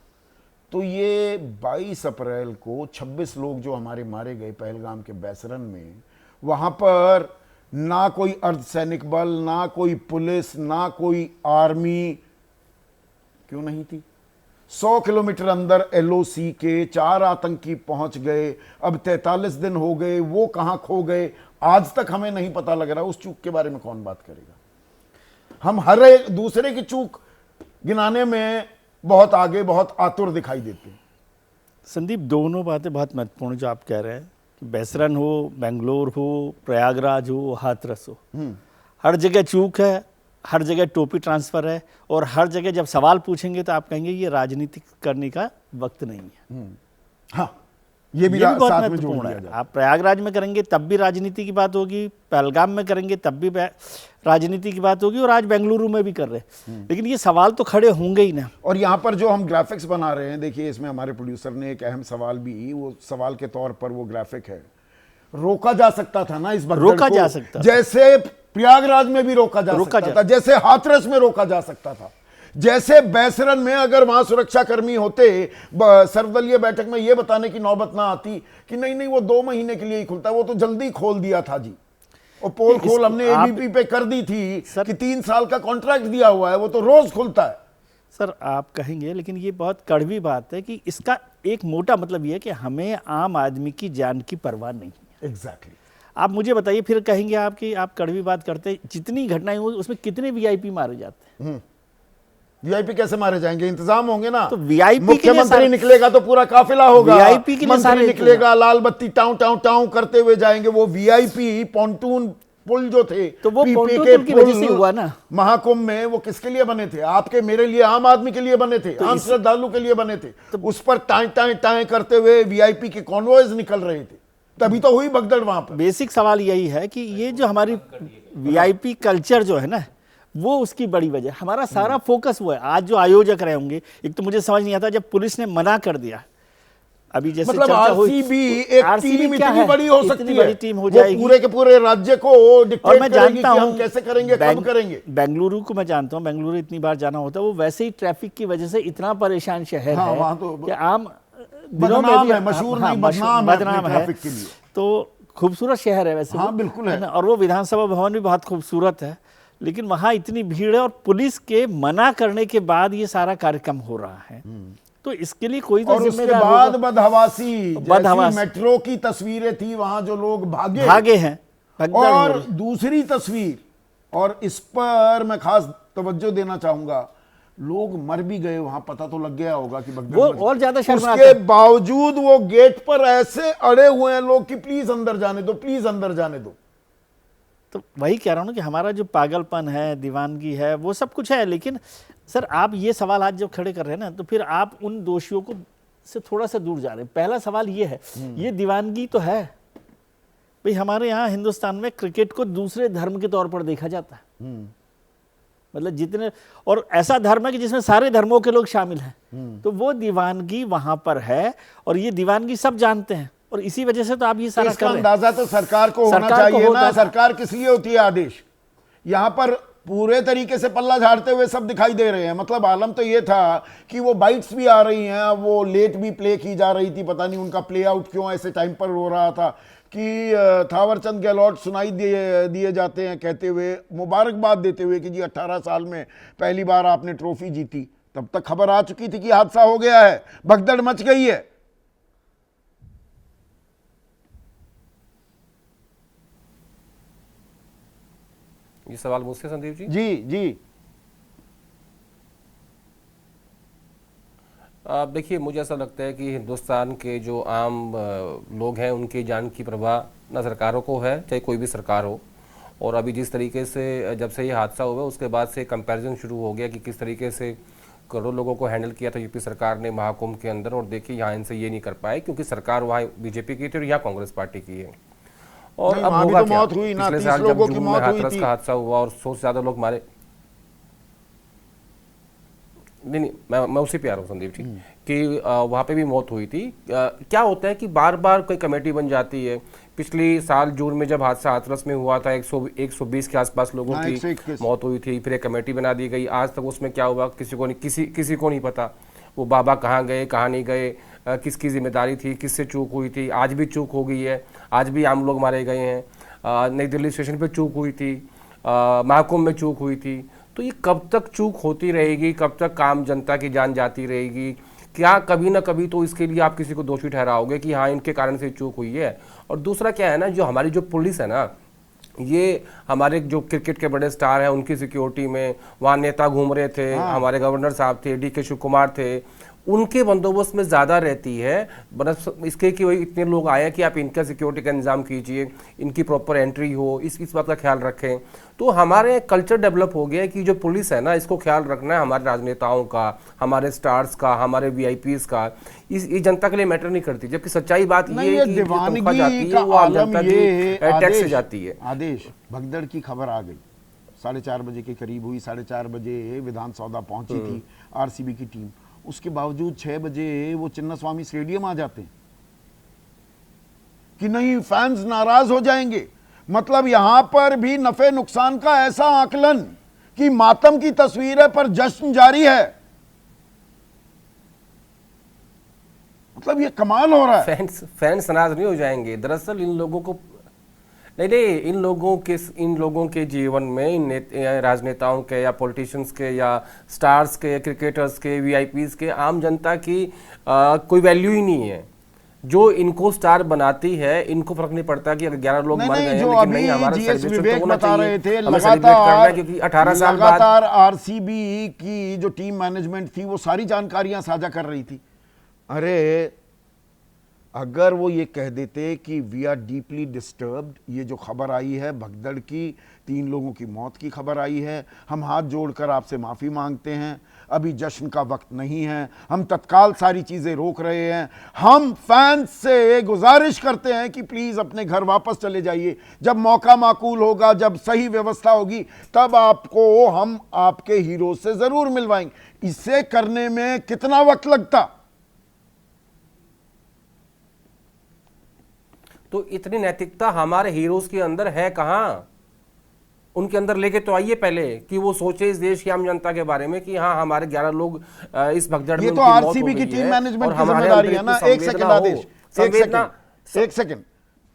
तो ये 22 अप्रैल को 26 लोग जो हमारे मारे गए पहलगाम के बैसरन में, वहां पर ना कोई अर्धसैनिक बल, ना कोई पुलिस, ना कोई आर्मी क्यों नहीं थी? 100 किलोमीटर अंदर एलओसी के 4 आतंकी पहुंच गए, अब 43 दिन हो गए, वो कहां खो गए आज तक हमें नहीं पता लग रहा। उस चूक के बारे में कौन बात करेगा? हम हर एक दूसरे की चूक गिनाने में बहुत आगे, बहुत आतुर दिखाई देते हैं। संदीप, दोनों बातें बहुत महत्वपूर्ण जो आप कह रहे हैं कि बेसरन हो, बेंगलोर हो, प्रयागराज हो, हाथरस हो, हर जगह चूक है, हर जगह टोपी ट्रांसफर है, और हर जगह जब सवाल पूछेंगे तो आप कहेंगे ये राजनीति करने का वक्त नहीं है। हाँ, ये भी बहुत साथ में जोड़ महत्वपूर्ण दिया है। जाए। आप प्रयागराज में करेंगे तब भी राजनीति की बात होगी, पहलगाम में करेंगे तब भी राजनीति की बात होगी, और आज बेंगलुरु में भी कर रहे हैं। लेकिन ये सवाल तो खड़े होंगे ही ना। और यहाँ पर जो हम ग्राफिक्स बना रहे हैं, देखिए इसमें हमारे प्रोड्यूसर ने एक अहम सवाल भी, वो सवाल के तौर पर वो ग्राफिक है, रोका जा सकता था ना इस भगदड़ रोका को, जा सकता था। जैसे प्रयागराज में भी रोका जा सकता था, जैसे हाथरस में रोका जा सकता था, जैसे बैसरन में अगर वहां सुरक्षा कर्मी होते, सर्वदलीय बैठक में यह बताने की नौबत ना आती कि नहीं नहीं वो 2 महीने के लिए ही खुलता है, वो तो जल्दी खोल दिया था जी, और पोल खोल हमने एबीपी पे कर दी थी कि 3 साल का कॉन्ट्रैक्ट दिया हुआ है, वो तो रोज खुलता है। सर आप कहेंगे, लेकिन ये बहुत कड़वी बात है कि इसका एक मोटा मतलब ये है कि हमें आम आदमी की जान की परवाह नहीं है। एग्जैक्टली। आप मुझे बताइए, फिर कहेंगे आप कि आप कड़वी बात करते हैं, जितनी घटनाएं हुई उसमें कितने वीआईपी मारे जाते हैं? वीआईपी कैसे मारे जाएंगे? इंतजाम होंगे ना। तो वीआईपी मुख्यमंत्री निकलेगा तो पूरा काफिला होगा, वीआईपी के लिए मंत्री निकलेगा, लाल बत्ती टाउ टाउ टाउ करते हुए जाएंगे। वो वीआईपी पॉन्टून पुल जो थे, तो वो पीपी पॉन्टून के पुल की वजह से हुआ ना। महाकुंभ में वो किसके लिए बने थे? आपके मेरे लिए, आम आदमी के लिए बने थे, आम श्रद्धालु के लिए बने थे। उस पर टाएं टाएं टाएं करते हुए वीआईपी के कॉन्वॉयज निकल रहे थे, तभी तो हुई भगदड़ वहां पर। बेसिक सवाल यही है कि ये जो हमारी वीआईपी कल्चर जो है ना, वो उसकी बड़ी वजह। हमारा सारा फोकस हुआ है। आज जो आयोजक रहे होंगे, एक तो मुझे समझ नहीं आता जब पुलिस ने मना कर दिया, अभी जैसे मतलब आरसीबी एक टीम इतनी बड़ी हो सकती है, टीम हो जाएगी, पूरे के पूरे राज्य को डिक्टेट मैं करेगी जानता कि हूं हम कैसे करेंगे, कब करेंगे। बेंगलुरु को मैं जानता हूं, बेंगलुरु इतनी बार जाना होता है, वो वैसे ही ट्रैफिक की वजह से इतना परेशान शहर है वहां तो कि आम बदनाम है, मशहूर नहीं, बदनाम है ट्रैफिक के लिए। तो खूबसूरत शहर है वैसे। हाँ बिल्कुल है। और वो विधानसभा भवन भी बहुत खूबसूरत है, लेकिन वहां इतनी भीड़ है और पुलिस के मना करने के बाद ये सारा कार्यक्रम हो रहा है। तो इसके लिए कोई तो और उसके बाद बदहवासी, जैसी मेट्रो की तस्वीरें थी, वहां जो लोग भागे हैं। और दूसरी तस्वीर, और इस पर मैं खास तवज्जो देना चाहूंगा, लोग मर भी गए वहां, पता तो लग गया होगा कि वो और ज्यादा शर्मनाक है। उसके बावजूद वो गेट पर ऐसे अड़े हुए हैं लोग कि प्लीज अंदर जाने दो, प्लीज अंदर जाने दो। तो वही कह रहा हूं ना कि हमारा जो पागलपन है, दीवानगी है, वो सब कुछ है। लेकिन सर आप ये सवाल आज जब खड़े कर रहे हैं ना, तो फिर आप उन दोषियों को से थोड़ा सा दूर जा रहे हैं। पहला सवाल ये है, ये दीवानगी तो है भाई, हमारे यहाँ हिंदुस्तान में क्रिकेट को दूसरे धर्म के तौर पर देखा जाता है। मतलब जितने, और ऐसा धर्म है कि जिसमें सारे धर्मों के लोग शामिल हैं, तो वो दीवानगी वहां पर है, और ये दीवानगी सब जानते हैं, और इसी वजह से तो आप ये सारा कर रहे हैं। अंदाजा तो सरकार को होना चाहिए ना। सरकार किस लिए होती है आदेश? यहां पर पूरे तरीके से पल्ला झाड़ते हुए सब दिखाई दे रहे हैं। मतलब आलम तो ये था कि वो बाइट्स भी आ रही हैं, वो लेट भी प्ले की जा रही थी, पता नहीं उनका प्ले आउट क्यों ऐसे टाइम पर हो रहा था, कि थावरचंद गहलोत सुनाई दिए जाते हैं कहते हुए, मुबारकबाद देते हुए कि जी 18 साल में पहली बार आपने ट्रॉफी जीती। तब तक खबर आ चुकी थी कि हादसा हो गया है, भगदड़ मच गई है। ये सवाल मुझसे संदीप जी? जी आप देखिए, मुझे ऐसा लगता है कि हिंदुस्तान के जो आम लोग हैं, उनकी जान की परवाह ना सरकारों को है, चाहे कोई भी सरकार हो। और अभी जिस तरीके से जब से ये हादसा हुआ, उसके बाद से कंपैरिजन शुरू हो गया कि किस तरीके से करोड़ों लोगों को हैंडल किया था यूपी सरकार ने महाकुंभ के अंदर, और देखिए यहाँ इनसे ये नहीं कर पाए क्योंकि सरकार वहाँ बीजेपी की थी और यहाँ कांग्रेस पार्टी की है। और अब होगा तो क्या? मौत हुई ना, 30 जब लोगों की जून मौत में हुई हाथरस थी। का हादसा हुआ और 100 से ज़्यादा लोग मारे। नहीं, मैं उसी पे आ रहा हूँ संदीप जी, कि वहाँ पे भी मौत हुई थी। क्या होता है कि बार बार कोई कमेटी बन जाती है। पिछली साल जून में जब हादसा हाथरस में हुआ था, 120 के आसपास लोगों की मौत हुई थी, फिर एक कमेटी बना दी गई। आज तक उसमें क्या हुआ किसी को नहीं पता। वो बाबा कहाँ गए, कहाँ नहीं गए, किसकी जिम्मेदारी थी, किससे चूक हुई थी। आज भी चूक हो गई है, आज भी आम लोग मारे गए हैं। नई दिल्ली स्टेशन पे चूक हुई थी, महाकुंभ में चूक हुई थी। तो ये कब तक चूक होती रहेगी, कब तक काम जनता की जान जाती रहेगी? क्या कभी ना कभी तो इसके लिए आप किसी को दोषी ठहराओगे कि हाँ इनके कारण से चूक हुई है? और दूसरा क्या है ना, जो हमारी जो पुलिस है ना, ये हमारे जो क्रिकेट के बड़े स्टार हैं उनकी सिक्योरिटी में वहाँ नेता घूम रहे थे, हमारे गवर्नर साहब थे, DK शिव कुमार थे, उनके बंदोबस्त में ज़्यादा रहती है बस इसके कि वही इतने लोग आए कि आप इनका सिक्योरिटी का इंतजाम कीजिए, इनकी प्रॉपर एंट्री हो, इस बात का ख्याल रखें। तो हमारे कल्चर डेवलप हो गया है कि जो पुलिस है ना, इसको ख्याल रखना है हमारे राजनेताओं का, हमारे स्टार्स का, हमारे VIPs का, ये जनता के लिए मैटर नहीं करती। जबकि सच्चाई बात ये है कि जो तनख्वाह जाती है वो आम जनता की टैक्स से जाती है। आदेश भगदड़ की खबर आ गई, 4:30 बजे के करीब हुई, 4:30 बजे विधान सौदा पहुंची थी RCB की टीम, उसके बावजूद 6 बजे वो चिन्नास्वामी स्टेडियम आ जाते हैं कि नहीं फैंस नाराज हो जाएंगे। मतलब यहां पर भी नफे नुकसान का ऐसा आकलन कि मातम की तस्वीर है पर जश्न जारी है। मतलब ये कमाल हो रहा है। फैंस नाराज नहीं हो जाएंगे, दरअसल इन लोगों को नहीं, इन लोगों के जीवन में इन राजनेताओं के या पॉलिटिशियंस के या स्टार्स के या क्रिकेटर्स के VIPs के आम जनता की कोई वैल्यू ही नहीं है। जो इनको स्टार बनाती है, इनको फर्क नहीं पड़ता कि 11 लोग मर गए हैं, लेकिन नहीं हमारा सेलिब्रेशन तो होना चाहिए, हमें सेलिब्रेट करना है क्योंकि 18 साल बाद लगातार RCB की जो टीम मैनेजमेंट थी वो सारी जानकारियां साझा कर रही थी। अरे अगर वो ये कह देते कि वी आर डीपली डिस्टर्ब्ड, ये जो खबर आई है भगदड़ की, 3 लोगों की मौत की खबर आई है, हम हाथ जोड़कर आपसे माफ़ी मांगते हैं, अभी जश्न का वक्त नहीं है, हम तत्काल सारी चीज़ें रोक रहे हैं, हम फैंस से गुजारिश करते हैं कि प्लीज़ अपने घर वापस चले जाइए, जब मौका माकूल होगा, जब सही व्यवस्था होगी तब आपको हम आपके हीरो से ज़रूर मिलवाएंगे। इसे करने में कितना वक्त लगता? तो इतनी नैतिकता हमारे हीरोज के अंदर है कहाँ? उनके अंदर लेके तो आइए पहले कि वो सोचे इस देश की आम जनता के बारे में कि हाँ हमारे 11 लोग इस भगदड़ में ये तो RCB की टीम मैनेजमेंट की जिम्मेदारी है ना। एक सेकंड आदेश, एक सेकंड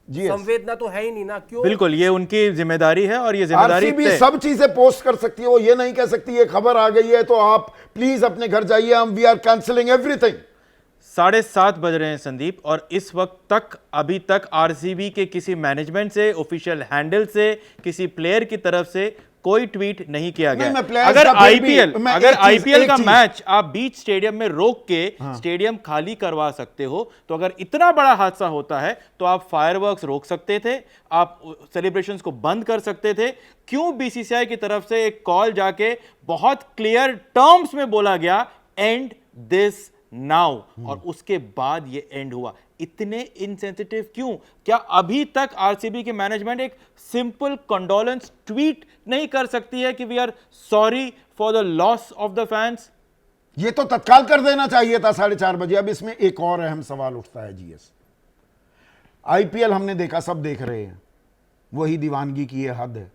जी, संवेदना तो है ही नहीं ना। क्यों? बिल्कुल ये उनकी जिम्मेदारी है और ये जिम्मेदारी RCB सब चीजें पोस्ट कर सकती है, वो ये नहीं कह सकती ये खबर आ गई है तो आप प्लीज अपने घर जाइए, हम वी आर कैंसिलिंग एवरीथिंग। 7:30 बज रहे हैं संदीप, और इस वक्त तक अभी तक RCB के किसी मैनेजमेंट से, ऑफिशियल हैंडल से, किसी प्लेयर की तरफ से कोई ट्वीट नहीं किया गया। अगर IPL का मैच आप बीच स्टेडियम में रोक के स्टेडियम खाली करवा सकते हो, तो अगर इतना बड़ा हादसा होता है तो आप फायरवर्क्स रोक सकते थे, आप सेलिब्रेशंस को बंद कर सकते थे। क्यों BCCI की तरफ से एक कॉल जाके बहुत क्लियर टर्म्स में बोला गया एंड दिस नाउ, और उसके बाद ये एंड हुआ? इतने इनसेंसिटिव क्यों? क्या अभी तक RCB की मैनेजमेंट एक सिंपल कंडोलेंस ट्वीट नहीं कर सकती है कि we are sorry for the loss of the fans? ये तो तत्काल कर देना चाहिए था 4:30 बजे। अब इसमें एक और अहम सवाल उठता है GS, IPL हमने देखा, सब देख रहे हैं, वही दीवानगी की ये हद है।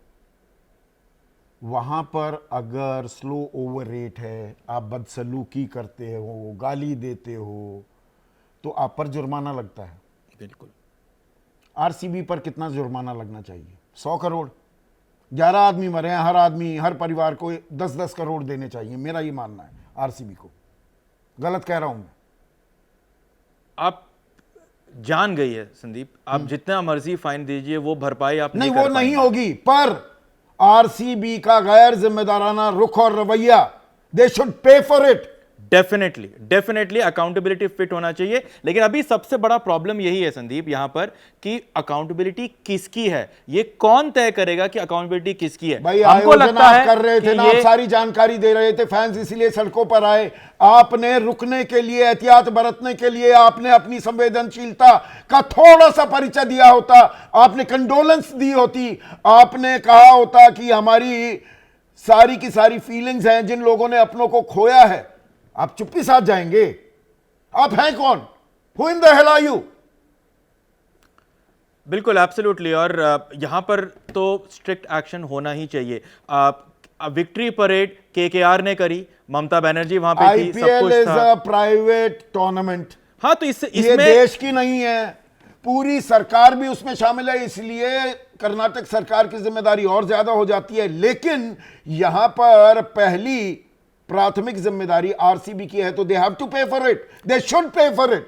वहाँ पर अगर स्लो ओवर रेट है, आप बदसलूकी करते हो, गाली देते हो, तो आप पर जुर्माना लगता है। बिल्कुल। RCB पर कितना जुर्माना लगना चाहिए? 100 करोड़। 11 आदमी मरे हैं, हर आदमी, हर परिवार को 10-10 करोड़ देने चाहिए, मेरा ये मानना है RCB को। गलत कह रहा हूं मैं? आप जान गई है संदीप, आप जितना मर्जी फाइन दीजिए वो भरपाई आप नहीं, वो नहीं होगी। पर RCB का गैर जिम्मेदाराना रुख और रवैया, they should pay for it. Definitely accountability fit होना चाहिए। लेकिन अभी सबसे बड़ा प्रॉब्लम यही है संदीप यहां पर कि अकाउंटेबिलिटी किसकी है, ये कौन तय करेगा कि अकाउंटेबिलिटी किसकी है? भाई हमको लगता है कर रहे थे ना, आप सारी जानकारी दे रहे थे, फैंस इसीलिए सड़कों पर आए। आपने रुकने के लिए, एहतियात बरतने के लिए आपने अपनी संवेदनशीलता का थोड़ा सा परिचय दिया होता, आपने कंडोलेंस दी होती, आपने कहा होता कि हमारी सारी की सारी फीलिंग्स हैं जिन लोगों ने अपनों को खोया है। आप चुप्पी साथ जाएंगे? आप हैं कौन? Who in the hell are you? बिल्कुल, एब्सोल्युटली। और यहां पर तो स्ट्रिक्ट एक्शन होना ही चाहिए। विक्ट्री परेड KKR ने करी, ममता बनर्जी वहां पे थी, सब IPL कुछ इज था। A private tournament. हाँ, तो इसमें ये देश की नहीं है, पूरी सरकार भी उसमें शामिल है, इसलिए कर्नाटक सरकार की जिम्मेदारी और ज्यादा हो जाती है। लेकिन यहां पर पहली प्राथमिक जिम्मेदारी आरसीबी की है, तो दे हैव टू पे for it, they should pay for it.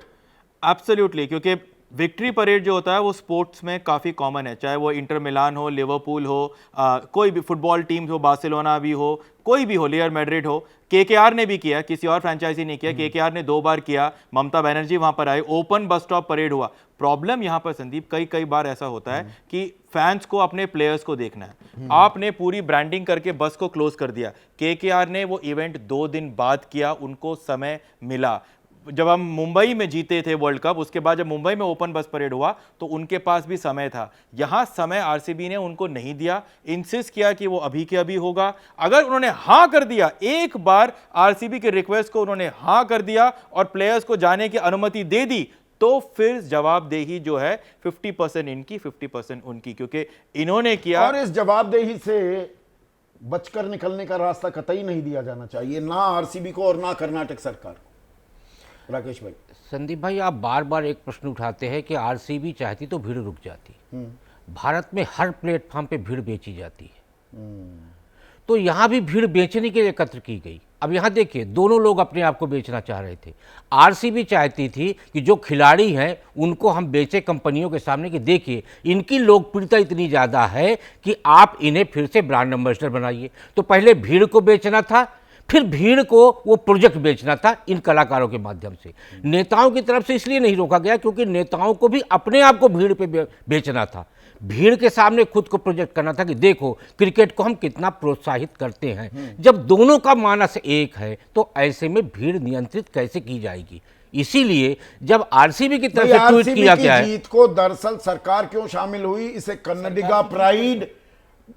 Absolutely, क्योंकि विक्ट्री परेड जो होता है वो स्पोर्ट्स में काफ़ी कॉमन है, चाहे वो इंटर मिलान हो, लिवरपूल हो, कोई भी फुटबॉल टीम हो, बार्सिलोना भी हो, कोई भी हो, रियल मैड्रिड हो। केकेआर ने भी किया, किसी और फ्रेंचाइजी ने किया, केकेआर ने 2 बार किया, ममता बनर्जी वहां पर आए, ओपन बस स्टॉप परेड हुआ। प्रॉब्लम यहां पर संदीप कई बार ऐसा होता है कि फैंस को अपने प्लेयर्स को देखना है। आपने पूरी ब्रांडिंग करके बस को क्लोज कर दिया। केकेआर ने वो इवेंट 2 दिन बाद किया, उनको समय मिला। जब हम मुंबई में जीते थे वर्ल्ड कप, उसके बाद जब मुंबई में ओपन बस परेड हुआ तो उनके पास भी समय था। यहां समय आरसीबी ने उनको नहीं दिया, इंसिस्ट किया कि वो अभी के अभी होगा। अगर उन्होंने हां कर दिया, एक बार आरसीबी के रिक्वेस्ट को उन्होंने हां कर दिया और प्लेयर्स को जाने की अनुमति दे दी, तो फिर जवाबदेही जो है 50% इनकी 50% उनकी, क्योंकि इन्होंने किया। और इस जवाबदेही से बचकर निकलने का रास्ता कतई नहीं दिया जाना चाहिए, ना आरसीबी को और ना कर्नाटक सरकार को। राकेश भाई। संदीप भाई, आप बार बार एक प्रश्न उठाते हैं कि आरसीबी चाहती तो भीड़ रुक जाती। भारत में हर प्लेटफॉर्म पे भीड़ बेची जाती है, तो यहाँ भी भीड़ बेचने के लिए एकत्र की गई। अब यहाँ देखिए, दोनों लोग अपने आप को बेचना चाह रहे थे। आरसीबी चाहती थी कि जो खिलाड़ी हैं उनको हम बेचे कंपनियों के सामने कि देखिए इनकी लोकप्रियता इतनी ज़्यादा है कि आप इन्हें फिर से ब्रांड एम्बेसडर बनाइए। तो पहले भीड़ को बेचना था, फिर भीड़ को वो प्रोजेक्ट बेचना था इन कलाकारों के माध्यम से। नेताओं की तरफ से इसलिए नहीं रोका गया क्योंकि नेताओं को भी अपने आप को भीड़ पे बेचना था, भीड़ के सामने खुद को प्रोजेक्ट करना था कि देखो क्रिकेट को हम कितना प्रोत्साहित करते हैं। जब दोनों का मानस एक है तो ऐसे में भीड़ नियंत्रित कैसे की जाएगी। इसीलिए जब आरसीबी की तरफ से ट्वीट किया गया है, जीत को दरअसल सरकार क्यों शामिल हुई, इसे कन्नडिगा प्राइड,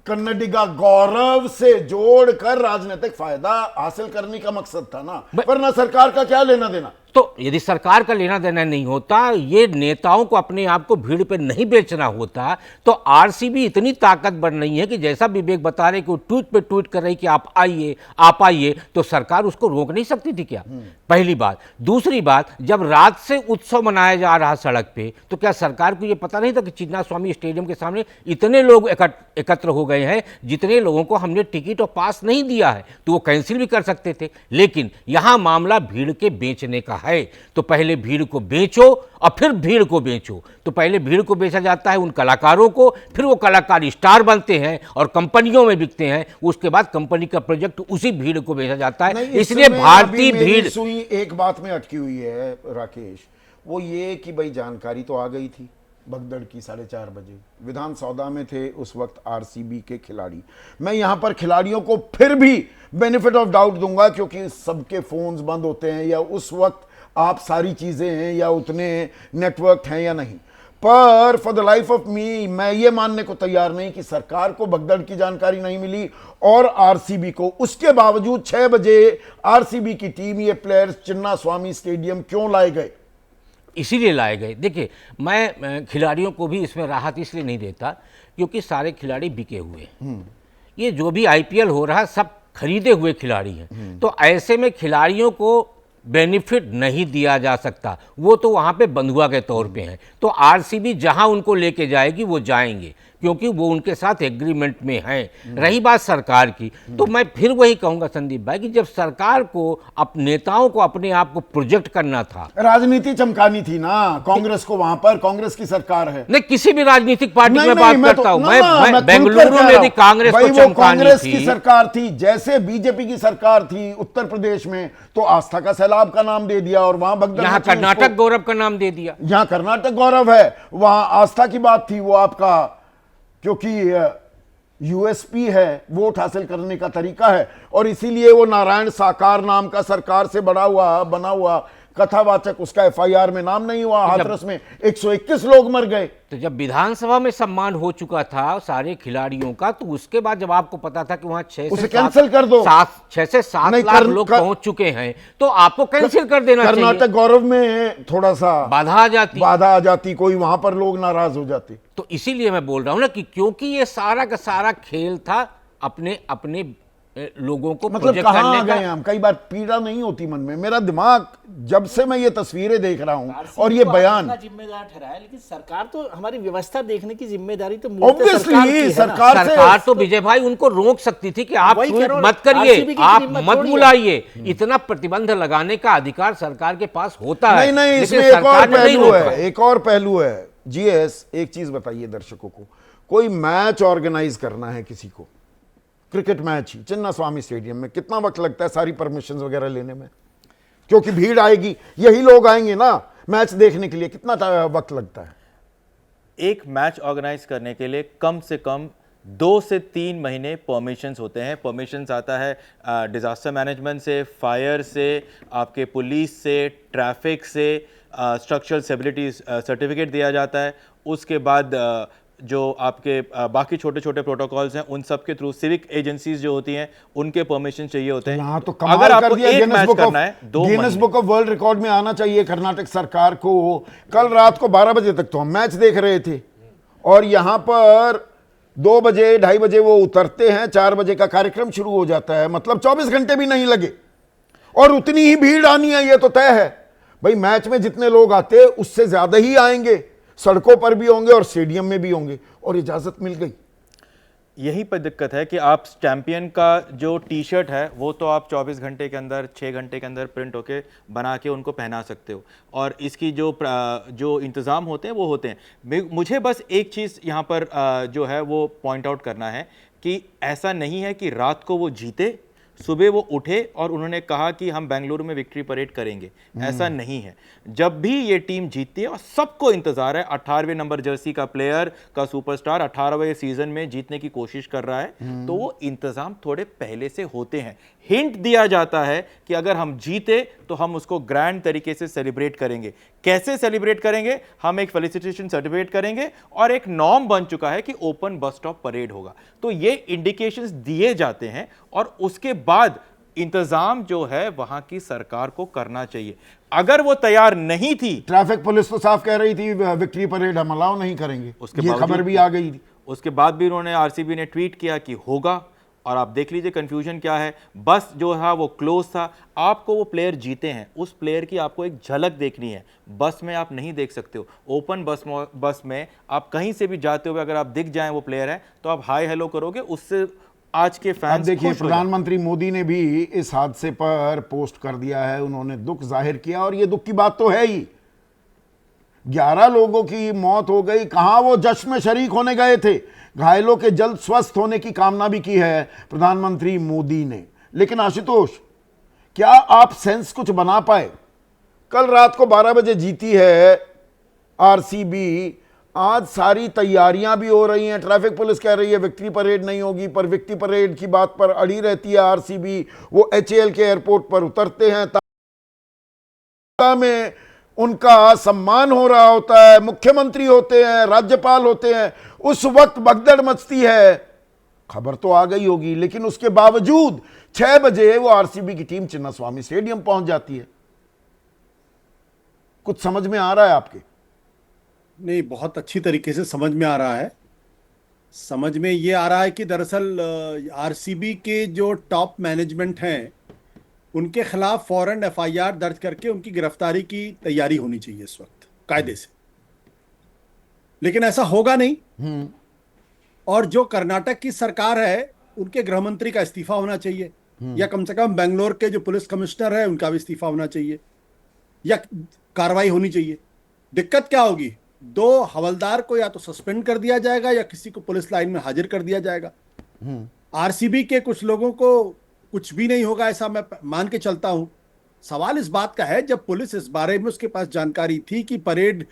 कन्नडिगा गौरव से जोड़कर राजनीतिक फायदा हासिल करने का मकसद था ना, वरना सरकार का क्या लेना देना। तो यदि सरकार का लेना देना नहीं होता, ये नेताओं को अपने आप को भीड़ पे नहीं बेचना होता, तो आरसीबी इतनी ताकतवर नहीं है कि जैसा विवेक बता रहे कि वो ट्वीट पे ट्वीट कर रही कि आप आइए, तो सरकार उसको रोक नहीं सकती थी क्या? पहली बात। दूसरी बात, जब रात से उत्सव मनाया जा रहा सड़क पे, तो क्या सरकार को ये पता नहीं था कि चिन्नास्वामी स्टेडियम के सामने इतने लोग एकत्र हो गए हैं, जितने लोगों को हमने टिकट और पास नहीं दिया है, तो वो कैंसिल भी कर सकते थे। लेकिन यहां मामला भीड़ के बेचने का है, तो पहले भीड़ को बेचो और फिर भीड़ को बेचो। तो पहले भीड़ को बेचा जाता है उन कलाकारों को, फिर वो कलाकार स्टार बनते हैं और कंपनियों में बिकते हैं, उसके बाद कंपनी का प्रोजेक्ट उसी भीड़ को बेचा जाता है। इसलिए भारतीय भीड़ सुई एक बात में अटकी हुई है राकेश, वो ये कि भाई जानकारी तो आ गई थी भगदड़ की 4:30 बजे, विधान सौदा में थे उस वक्त आरसीबी के खिलाड़ी। मैं यहां पर खिलाड़ियों को फिर भी बेनिफिट ऑफ डाउट दूंगा क्योंकि सबके फोन्स बंद होते हैं, या उस वक्त आप सारी चीजें हैं या उतने नेटवर्क हैं या नहीं, पर for the life of me मैं ये मानने को तैयार नहीं कि सरकार को भगदड़ की जानकारी नहीं मिली और आरसीबी को, उसके बावजूद 6 बजे आरसीबी की टीम, ये प्लेयर्स चिन्नास्वामी स्टेडियम क्यों लाए गए? इसीलिए लाए गए। देखिए, मैं खिलाड़ियों को भी इसमें राहत इसलिए नहीं देता क्योंकि सारे खिलाड़ी बिके हुए हैं। ये जो भी आईपीएल हो रहा है सब खरीदे हुए खिलाड़ी हैं, तो ऐसे में खिलाड़ियों को बेनिफिट नहीं दिया जा सकता, वो तो वहाँ पे बंधुआ के तौर पे हैं। तो आरसीबी जहाँ उनको लेके जाएगी वो जाएंगे क्योंकि वो उनके साथ एग्रीमेंट में हैं। रही बात सरकार की, तो मैं फिर वही कहूँगा संदीप भाई कि जब सरकार को नेताओं को अपने आप को प्रोजेक्ट करना था, राजनीति चमकानी थी ना कांग्रेस को, वहां पर कांग्रेस की सरकार है। नहीं, किसी भी राजनीतिक पार्टी में बात करता हूँ मैं बेंगलुरु में यदि कांग्रेस को चमकानी कांग्रेस थी, की सरकार थी, जैसे बीजेपी की सरकार थी उत्तर प्रदेश में, तो आस्था का सैलाब का नाम दे दिया और वहां भगदड़, यहाँ कर्नाटक गौरव का नाम दे दिया। यहाँ कर्नाटक गौरव है, वहां आस्था की बात थी, वो आपका क्योंकि यूएसपी है, वोट हासिल करने का तरीका है, और इसीलिए वो नारायण साकार नाम का सरकार से बना हुआ कथावाचक, उसका एफआईआर में नाम नहीं हुआ, हाथरस में 121 लोग मर गए। तो जब विधानसभा में सम्मान हो चुका था सारे खिलाड़ियों का, तो उसके बाद जब आपको पता था कि वहां 6 से 7 लाख लोग पहुंच चुके हैं, तो आपको कैंसिल कर देना चाहिए। कर्नाटक गौरव में थोड़ा सा बाधा आ जाती, कोई वहां पर लोग नाराज हो जाते। तो इसीलिए मैं बोल रहा हूं ना कि क्योंकि ये सारा का सारा खेल था अपने लोगों को मतलब प्रोजेक्ट कहाँ आ करने गए का। हम? कई बार पीड़ा नहीं होती मन में, मेरा दिमाग जब से मैं ये तस्वीरें देख रहा हूं और ये बयान, जिम्मेदार ठहराया, लेकिन सरकार तो हमारी व्यवस्था देखने की जिम्मेदारी तो मूलतः ऑब्वियसली सरकार की है ना। सरकार तो विजय भाई उनको रोक सकती थी कि आप वही ट्वीट कह रहा हूं, मत करिए, RCB की आप हिम्मत मत थोड़ी है। बुलाइए। इतना प्रतिबंध लगाने का अधिकार सरकार के पास होता है। नहीं नहीं, लेकिन इसमें एक और सरकार ने नहीं पहलू रोका। है, एक और पहलू है। जीएस, एक चीज बताइए दर्शकों को, कोई मैच ऑर्गेनाइज करना है किसी को, क्रिकेट मैच ही चिन्ना स्वामी स्टेडियम में, कितना वक्त लगता है सारी परमिशन वगैरह लेने में? क्योंकि भीड़ आएगी, यही लोग आएंगे ना मैच देखने के लिए, कितना वक्त लगता है? एक मैच ऑर्गेनाइज करने के लिए कम से कम 2 से 3 महीने परमिशंस होते हैं। परमिशंस आता है डिजास्टर मैनेजमेंट से, फायर से, आपके पुलिस से, ट्रैफिक से, स्ट्रक्चरल स्टेबिलिटी सर्टिफिकेट दिया जाता है। उसके बाद जो आपके बाकी छोटे छोटे प्रोटोकॉल्स हैं उन सब के थ्रू सिविक एजेंसीज जो होती हैं उनके परमिशन चाहिए होते हैं। यहाँ तो अगर कमाल कर आपको दिया, एक गिनेस मैच बुक करना है 2 गिनेस महीने। बुक ऑफ वर्ल्ड रिकॉर्ड में आना चाहिए कर्नाटक सरकार को। कल रात को 12 बजे तक तो हम मैच देख रहे थे और यहां पर 2 बजे 2:30 बजे वो उतरते हैं, 4 बजे का कार्यक्रम शुरू हो जाता है, मतलब 24 घंटे भी नहीं लगे और उतनी ही भीड़ आनी है, ये तो तय है भाई। मैच में जितने लोग आते उससे ज्यादा ही आएंगे, सड़कों पर भी होंगे और स्टेडियम में भी होंगे, और इजाजत मिल गई। यही पर दिक्कत है कि आप चैंपियन का जो टी शर्ट है वो तो आप 24 घंटे के अंदर, 6 घंटे के अंदर प्रिंट होके बना के उनको पहना सकते हो, और इसकी जो इंतज़ाम होते हैं वो होते हैं। मुझे बस एक चीज़ यहाँ पर जो है वो पॉइंट आउट करना है कि ऐसा नहीं है कि रात को वो जीते, सुबह वो उठे और उन्होंने कहा कि हम बेंगलुरु में विक्ट्री परेड करेंगे, ऐसा नहीं है। जब भी ये टीम जीतती है और सबको इंतजार है, 18वें नंबर जर्सी का प्लेयर का सुपरस्टार 18वें सीजन में जीतने की कोशिश कर रहा है, तो वो इंतजाम थोड़े पहले से होते हैं। हिंट दिया जाता है कि अगर हम जीते तो हम उसको ग्रैंड तरीके से सेलिब्रेट करेंगे। कैसे सेलिब्रेट करेंगे? हम एक फेलिसिटेशन सर्टिफिकेट करेंगे और एक नॉर्म बन चुका है कि ओपन बस स्टॉप परेड होगा। तो ये इंडिकेशंस दिए जाते हैं और उसके बाद इंतजाम जो है वहां की सरकार को करना चाहिए। अगर वो तैयार नहीं थी, ट्रैफिक पुलिस तो साफ कह रही थी विक्ट्री परेड हम अलाउ नहीं करेंगे, उसके ये खबर भी आ गई थी। उसके बाद भी उन्होंने, आरसीबी ने ट्वीट किया कि होगा, और आप देख लीजिए कंफ्यूजन क्या है। बस जो था वो क्लोज था। आपको वो प्लेयर जीते हैं, उस प्लेयर की आपको एक झलक देखनी है, बस में आप नहीं देख सकते हो। ओपन बस में आप कहीं से भी जाते हुए अगर आप दिख जाएं वो प्लेयर है तो आप हाई हेलो करोगे, उससे आज के अब फैंस देखिए, खुश हो जाएं। प्रधानमंत्री मोदी ने भी इस हादसे पर पोस्ट कर दिया है, उन्होंने दुख जाहिर किया, और ये दुख की बात तो है ही। 11 लोगों की मौत हो गई, कहां वो जश्न में शरीक होने गए थे। घायलों के जल्द स्वस्थ होने की कामना भी की है प्रधानमंत्री मोदी ने। लेकिन आशुतोष, क्या आप सेंस कुछ बना पाए? कल रात को 12 बजे जीती है आरसीबी, आज सारी तैयारियां भी हो रही हैं, ट्रैफिक पुलिस कह रही है विक्ट्री परेड नहीं होगी, पर विक्ट्री परेड की बात पर अड़ी रहती है आरसीबी। वो एचएएल के एयरपोर्ट पर उतरते हैं, में उनका सम्मान हो रहा होता है, मुख्यमंत्री होते हैं, राज्यपाल होते हैं, उस वक्त भगदड़ मचती है। खबर तो आ गई होगी, लेकिन उसके बावजूद 6 बजे वो आरसीबी की टीम चिन्नास्वामी स्टेडियम पहुंच जाती है। कुछ समझ में आ रहा है आपके? नहीं, बहुत अच्छी तरीके से समझ में आ रहा है। समझ में ये आ रहा है कि दरअसल आरसीबी के जो टॉप मैनेजमेंट हैं उनके खिलाफ फौरन एफआईआर दर्ज करके उनकी गिरफ्तारी की तैयारी होनी चाहिए इस वक्त कायदे से, लेकिन ऐसा होगा नहीं। और जो कर्नाटक की सरकार है उनके गृह मंत्री का इस्तीफा होना चाहिए, या कम से कम बेंगलोर के जो पुलिस कमिश्नर है उनका भी इस्तीफा होना चाहिए, या कार्रवाई होनी चाहिए। दिक्कत क्या होगी? 2 हवलदार को या तो सस्पेंड कर दिया जाएगा या किसी को पुलिस लाइन में हाजिर कर दिया जाएगा। आरसीबी के कुछ लोगों को कुछ भी नहीं होगा ऐसा मैं मान के चलता हूं। सवाल इस बात का है, जब पुलिस इस बारे में उसके पास जानकारी थी कि परेड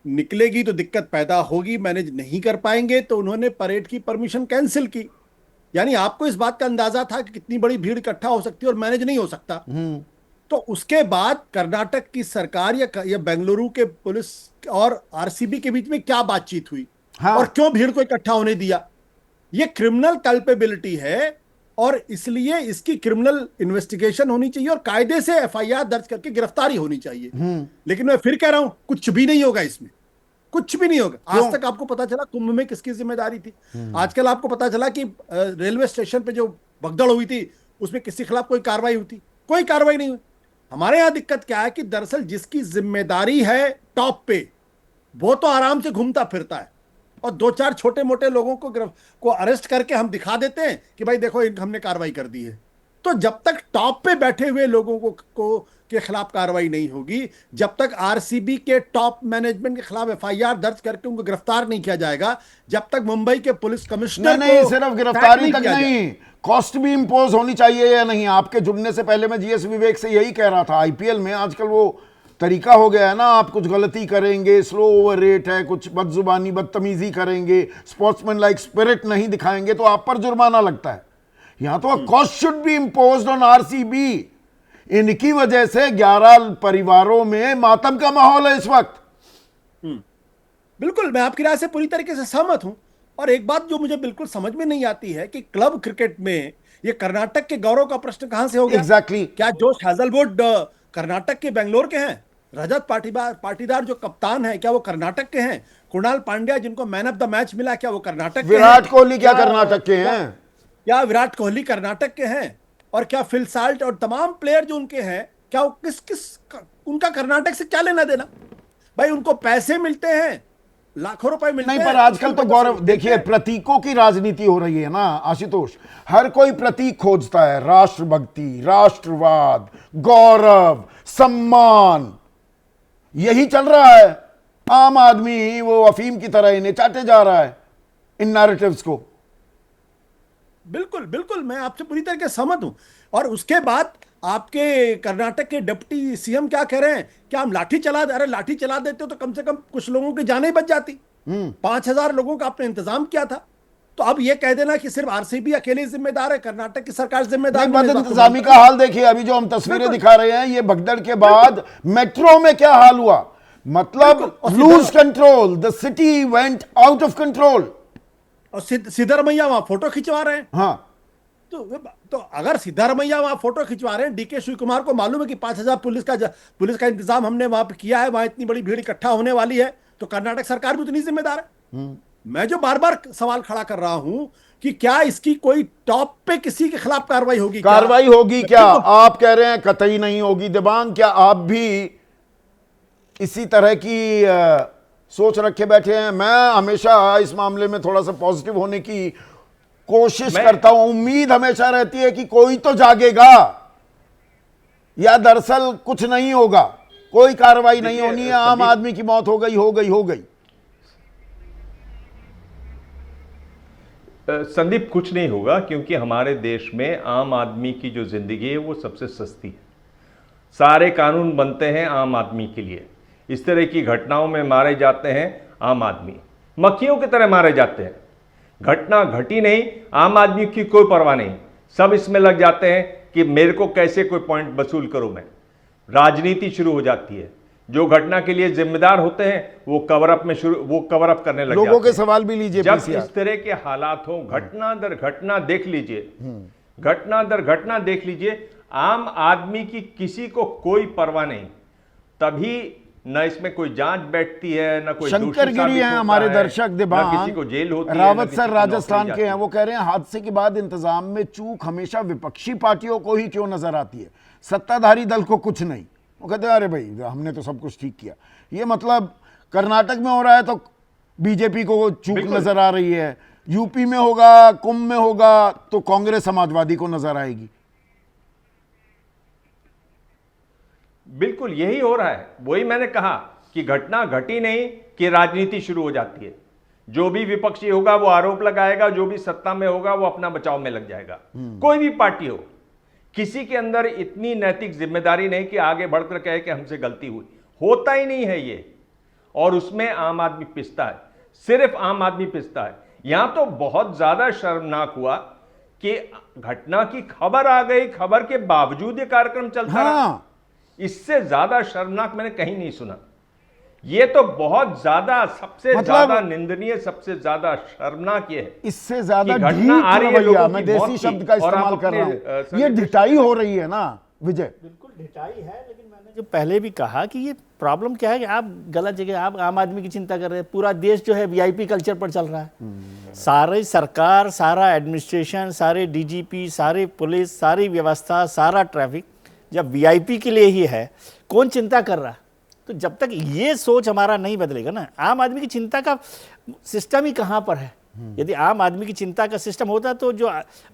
निकलेगी तो दिक्कत पैदा होगी, मैनेज नहीं कर पाएंगे, तो उन्होंने परेड की परमिशन कैंसिल की। यानी आपको इस बात का अंदाजा था कि कितनी बड़ी भीड़ इकट्ठा हो सकती है और मैनेज नहीं हो सकता। तो उसके बाद कर्नाटक की सरकार या बेंगलुरु के पुलिस और आरसीबी के बीच में क्या बातचीत हुई, और क्यों भीड़ को इकट्ठा होने दिया? ये क्रिमिनल कल्पेबिलिटी है और इसलिए इसकी क्रिमिनल इन्वेस्टिगेशन होनी चाहिए और कायदे से एफआईआर दर्ज करके गिरफ्तारी होनी चाहिए। लेकिन मैं फिर कह रहा हूं, कुछ भी नहीं होगा इसमें, कुछ भी नहीं होगा। आज तक आपको पता चला कुंभ में किसकी जिम्मेदारी थी? आजकल आपको पता चला कि रेलवे स्टेशन पे जो भगदड़ हुई थी, उसमें किसी के खिलाफ कोई कार्रवाई हुई थी? कोई कार्रवाई नहीं हुई। हमारे यहाँ दिक्कत क्या है कि दरअसल जिसकी जिम्मेदारी है टॉप पे, वो तो आराम से घूमता फिरता है, और दो चार छोटे मोटे लोगों को अरेस्ट करके हम दिखा देते हैं कि भाई देखो हमने कार्रवाई कर दी है। तो जब तक टॉप पे बैठे हुए लोगों को के खिलाफ कार्रवाई नहीं होगी, जब तक आरसीबी के टॉप मैनेजमेंट के खिलाफ एफआईआर दर्ज करके उनको गिरफ्तार नहीं किया जाएगा, जब तक मुंबई के पुलिस कमिश्नर नहीं, को सिर्फ गिरफ्तारी तक किया नहीं, कॉस्ट भी इंपोज होनी चाहिए या नहीं? आपके जुड़ने से पहले मैं जीएस विवेक से यही कह रहा था, आईपीएल में आजकल वो तरीका हो गया है ना, आप कुछ गलती करेंगे, स्लो ओवर रेट है, कुछ बदजुबानी बदतमीजी करेंगे, स्पोर्ट्समैन लाइक स्पिरिट नहीं दिखाएंगे तो आप पर जुर्माना लगता है। यहां तो cost should be imposed on RCB. इनकी वजह से 11 परिवारों में मातम का माहौल है इस वक्त। बिल्कुल, मैं आपकी राय से पूरी तरीके से सहमत हूं। और एक बात जो मुझे बिल्कुल समझ में नहीं आती है कि क्लब क्रिकेट में ये कर्नाटक के गौरव का प्रश्न कहां से हो गया? एग्जैक्टली। क्या जोश हैजलवुड कर्नाटक के बेंगलोर के हैं? रजत पाटीदार जो कप्तान है, क्या वो कर्नाटक के हैं? कुणाल पांड्या जिनको मैन ऑफ द मैच मिला, क्या वो कर्नाटक के हैं? विराट कोहली क्या कर्नाटक के हैं? क्या विराट कोहली कर्नाटक के हैं? और क्या फिल साल्ट और तमाम प्लेयर जो उनके हैं, क्या वो उनका कर्नाटक से क्या लेना देना? भाई उनको पैसे मिलते हैं, लाखों रुपए मिलते हैं। नहीं, पर आजकल तो गौरव देखिए, प्रतीकों की राजनीति हो रही है ना आशुतोष। हर कोई प्रतीक खोजता है, राष्ट्रभक्ति, राष्ट्रवाद, गौरव, सम्मान, यही चल रहा है। आम आदमी वो अफीम की तरह इन्हें चाटे जा रहा है इन नैरेटिव्स को। बिल्कुल बिल्कुल, मैं आपसे पूरी तरह से सहमत हूं। और उसके बाद आपके कर्नाटक के डिप्टी सीएम क्या कह रहे हैं? क्या हम लाठी चला दे? अरे लाठी चला देते तो कम से कम कुछ लोगों की जानें बच जाती। 5000 लोगों का आपने इंतजाम किया था, तो अब ये कह देना कि सिर्फ आरसीबी अकेले जिम्मेदार है, कर्नाटक की सरकार जिम्मेदार नहीं, बद इंतजामी का हाल देखिए। अभी जो हम तस्वीरें दिखा रहे हैं, ये भगदड़ के बाद मेट्रो में क्या हाल हुआ, मतलब lose control, the city went out of control. और सिद्धरमैया वहां फोटो खिंचवा रहे हैं। हाँ, तो अगर सिद्धरमैया वहां फोटो खिंचवा रहे हैं, डीके शिव कुमार को मालूम है कि 5000 पुलिस का इंतजाम हमने वहां पे किया है, वहां इतनी बड़ी भीड़ इकट्ठा होने वाली है, तो कर्नाटक सरकार भी उतनी जिम्मेदार है। मैं जो बार बार सवाल खड़ा कर रहा हूं कि क्या इसकी कोई टॉप पे किसी के खिलाफ कार्रवाई होगी? कार्रवाई होगी क्या? आप कह रहे हैं कतई नहीं होगी। दिबांग, क्या आप भी इसी तरह की सोच रखे बैठे हैं? मैं हमेशा इस मामले में थोड़ा सा पॉजिटिव होने की कोशिश करता हूं। उम्मीद हमेशा रहती है कि कोई तो जागेगा, या दरअसल कुछ नहीं होगा, कोई कार्रवाई नहीं होनी है, आम आदमी की मौत हो गई। संदीप, कुछ नहीं होगा, क्योंकि हमारे देश में आम आदमी की जो जिंदगी है वो सबसे सस्ती है। सारे कानून बनते हैं आम आदमी के लिए। इस तरह की घटनाओं में मारे जाते हैं आम आदमी, मक्खियों की तरह मारे जाते हैं। घटना घटी नहीं, आम आदमी की कोई परवाह नहीं, सब इसमें लग जाते हैं कि मेरे को कैसे कोई पॉइंट वसूल करूं मैं। राजनीति शुरू हो जाती है। जो घटना के लिए जिम्मेदार होते हैं वो कवर अप करने लग लोगों जाते के सवाल भी लीजिए। जब इस तरह के हालात हो, घटना दर घटना देख लीजिए, घटना दर घटना देख लीजिए, आम आदमी की किसी को कोई परवाह नहीं। तभी न इसमें कोई जांच बैठती है, न कोई शंकरगिरी हैं हमारे दर्शक दिबांग, किसी को जेल होती है। रावत सर राजस्थान के हैं, वो कह रहे हैं हादसे के बाद इंतजाम में चूक हमेशा विपक्षी पार्टियों को ही क्यों नजर आती है, सत्ताधारी दल को कुछ नहीं। वो कहते हैं अरे भाई हमने तो सब कुछ ठीक किया। ये मतलब कर्नाटक में हो रहा है तो बीजेपी को चूक नजर आ रही है, यूपी में होगा, कुंभ में होगा तो कांग्रेस समाजवादी को नजर आएगी। बिल्कुल यही हो रहा है। वही मैंने कहा कि घटना घटी नहीं कि राजनीति शुरू हो जाती है। जो भी विपक्षी होगा वो आरोप लगाएगा, जो भी सत्ता में होगा वो अपना बचाव में लग जाएगा। कोई भी पार्टी हो, किसी के अंदर इतनी नैतिक जिम्मेदारी नहीं कि आगे बढ़कर कहे कि हमसे गलती हुई। होता ही नहीं है ये, और उसमें आम आदमी पिसता है, सिर्फ आम आदमी पिसता है। यहां तो बहुत ज्यादा शर्मनाक हुआ कि घटना की खबर आ गई, खबर के बावजूद ये कार्यक्रम चलता रहा। इससे ज्यादा शर्मनाक मैंने कहीं नहीं सुना। ये तो बहुत ज्यादा, सबसे ज्यादा निंदनीय, सबसे ज्यादा शर्मनाक ये है। इससे ज्यादा घटना आ रही है, मैं देसी शब्द का इस्तेमाल कर रहा हूं, ये ढिठाई हो रही है ना। विजय। बिल्कुल ढिठाई है, लेकिन मैंने जो पहले भी कहा कि ये प्रॉब्लम क्या है कि आप गलत जगह, आप आम आदमी की चिंता कर रहे हैं। पूरा देश जो है वीआईपी कल्चर पर चल रहा है। सारी सरकार, सारा एडमिनिस्ट्रेशन, सारे डीजीपी, सारी पुलिस, सारी व्यवस्था, सारा ट्रैफिक जब वीआईपी के लिए ही है, कौन चिंता कर रहा है? तो जब तक ये सोच हमारा नहीं बदलेगा ना, आम आदमी की चिंता का सिस्टम ही कहाँ पर है? यदि आम आदमी की चिंता का सिस्टम होता तो जो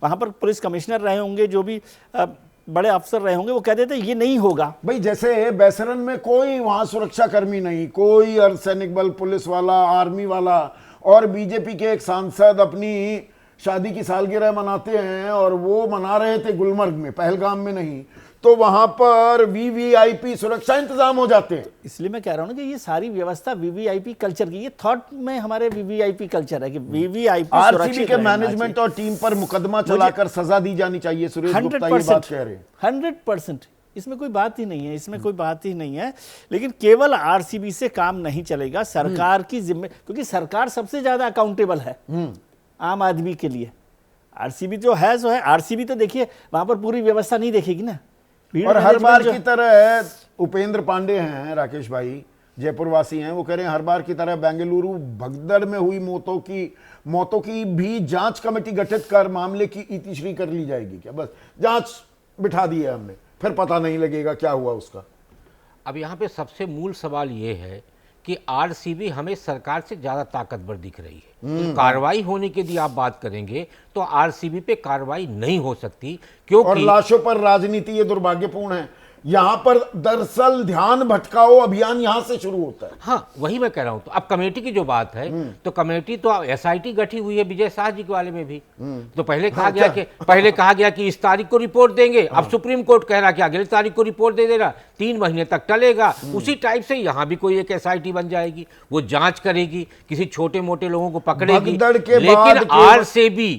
वहाँ पर पुलिस कमिश्नर रहे होंगे, जो भी बड़े अफसर रहे होंगे, वो कहते थे ये नहीं होगा। भाई जैसे बैसरन में कोई वहां सुरक्षा कर्मी नहीं, कोई अर्धसैनिक बल, पुलिस वाला, आर्मी वाला, और बीजेपी के एक सांसद अपनी शादी की सालगिरह मनाते हैं और वो मना रहे थे गुलमर्ग में, पहलगाम में नहीं, तो वहां पर वीवीआईपी सुरक्षा इंतजाम हो जाते हैं। इसलिए मैं कह रहा हूं ना कि ये सारी व्यवस्था वीवीआईपी कल्चर की, ये थॉट में हमारे वीवीआईपी कल्चर है कि वीवीआईपी आरसीबी के मैनेजमेंट और टीम पर मुकदमा चलाकर सजा दी जानी चाहिए। सुरेश गुप्ता ये बात कह रहे हैं। 100%, इसमें कोई बात ही नहीं है, इसमें कोई बात ही नहीं है। लेकिन केवल आरसीबी से काम नहीं चलेगा, सरकार की जिम्मे, क्योंकि सरकार सबसे ज्यादा अकाउंटेबल है आम आदमी के लिए। आरसीबी जो है सो है। आरसीबी तो देखिए वहां पर पूरी व्यवस्था नहीं देखेगी ना। और हर बार की तरह उपेंद्र पांडे हैं, राकेश भाई जयपुर वासी हैं, वो कह रहे हैं हर बार की तरह बेंगलुरु भगदड़ में हुई मौतों की भी जांच कमेटी गठित कर मामले की इतिश्री कर ली जाएगी क्या? बस जांच बिठा दी है हमने, फिर पता नहीं लगेगा क्या हुआ उसका। अब यहाँ पे सबसे मूल सवाल ये है कि आरसीबी हमें सरकार से ज्यादा ताकतवर दिख रही है। तो कार्रवाई होने की यदि आप बात करेंगे तो आरसीबी पे कार्रवाई नहीं हो सकती, क्योंकि और लाशों पर राजनीति, ये दुर्भाग्यपूर्ण है। यहां पर दरअसल ध्यान भटकाओ अभियान यहां से शुरू होता है। हाँ, वही मैं कह रहा हूं। तो अब कमेटी की जो बात है, तो कमेटी तो एसआईटी गठी हुई है विजय शाह जी के वाले में भी। तो पहले कहा गया कि इस तारीख को रिपोर्ट देंगे। अब सुप्रीम कोर्ट कह रहा कि अगली तारीख को रिपोर्ट दे देना, 3 महीने तक टलेगा। उसी टाइप से यहां भी कोई एक एसआईटी बन जाएगी, वो जांच करेगी, किसी छोटे मोटे लोगों को पकड़ेगी, लेकिन आरसीबी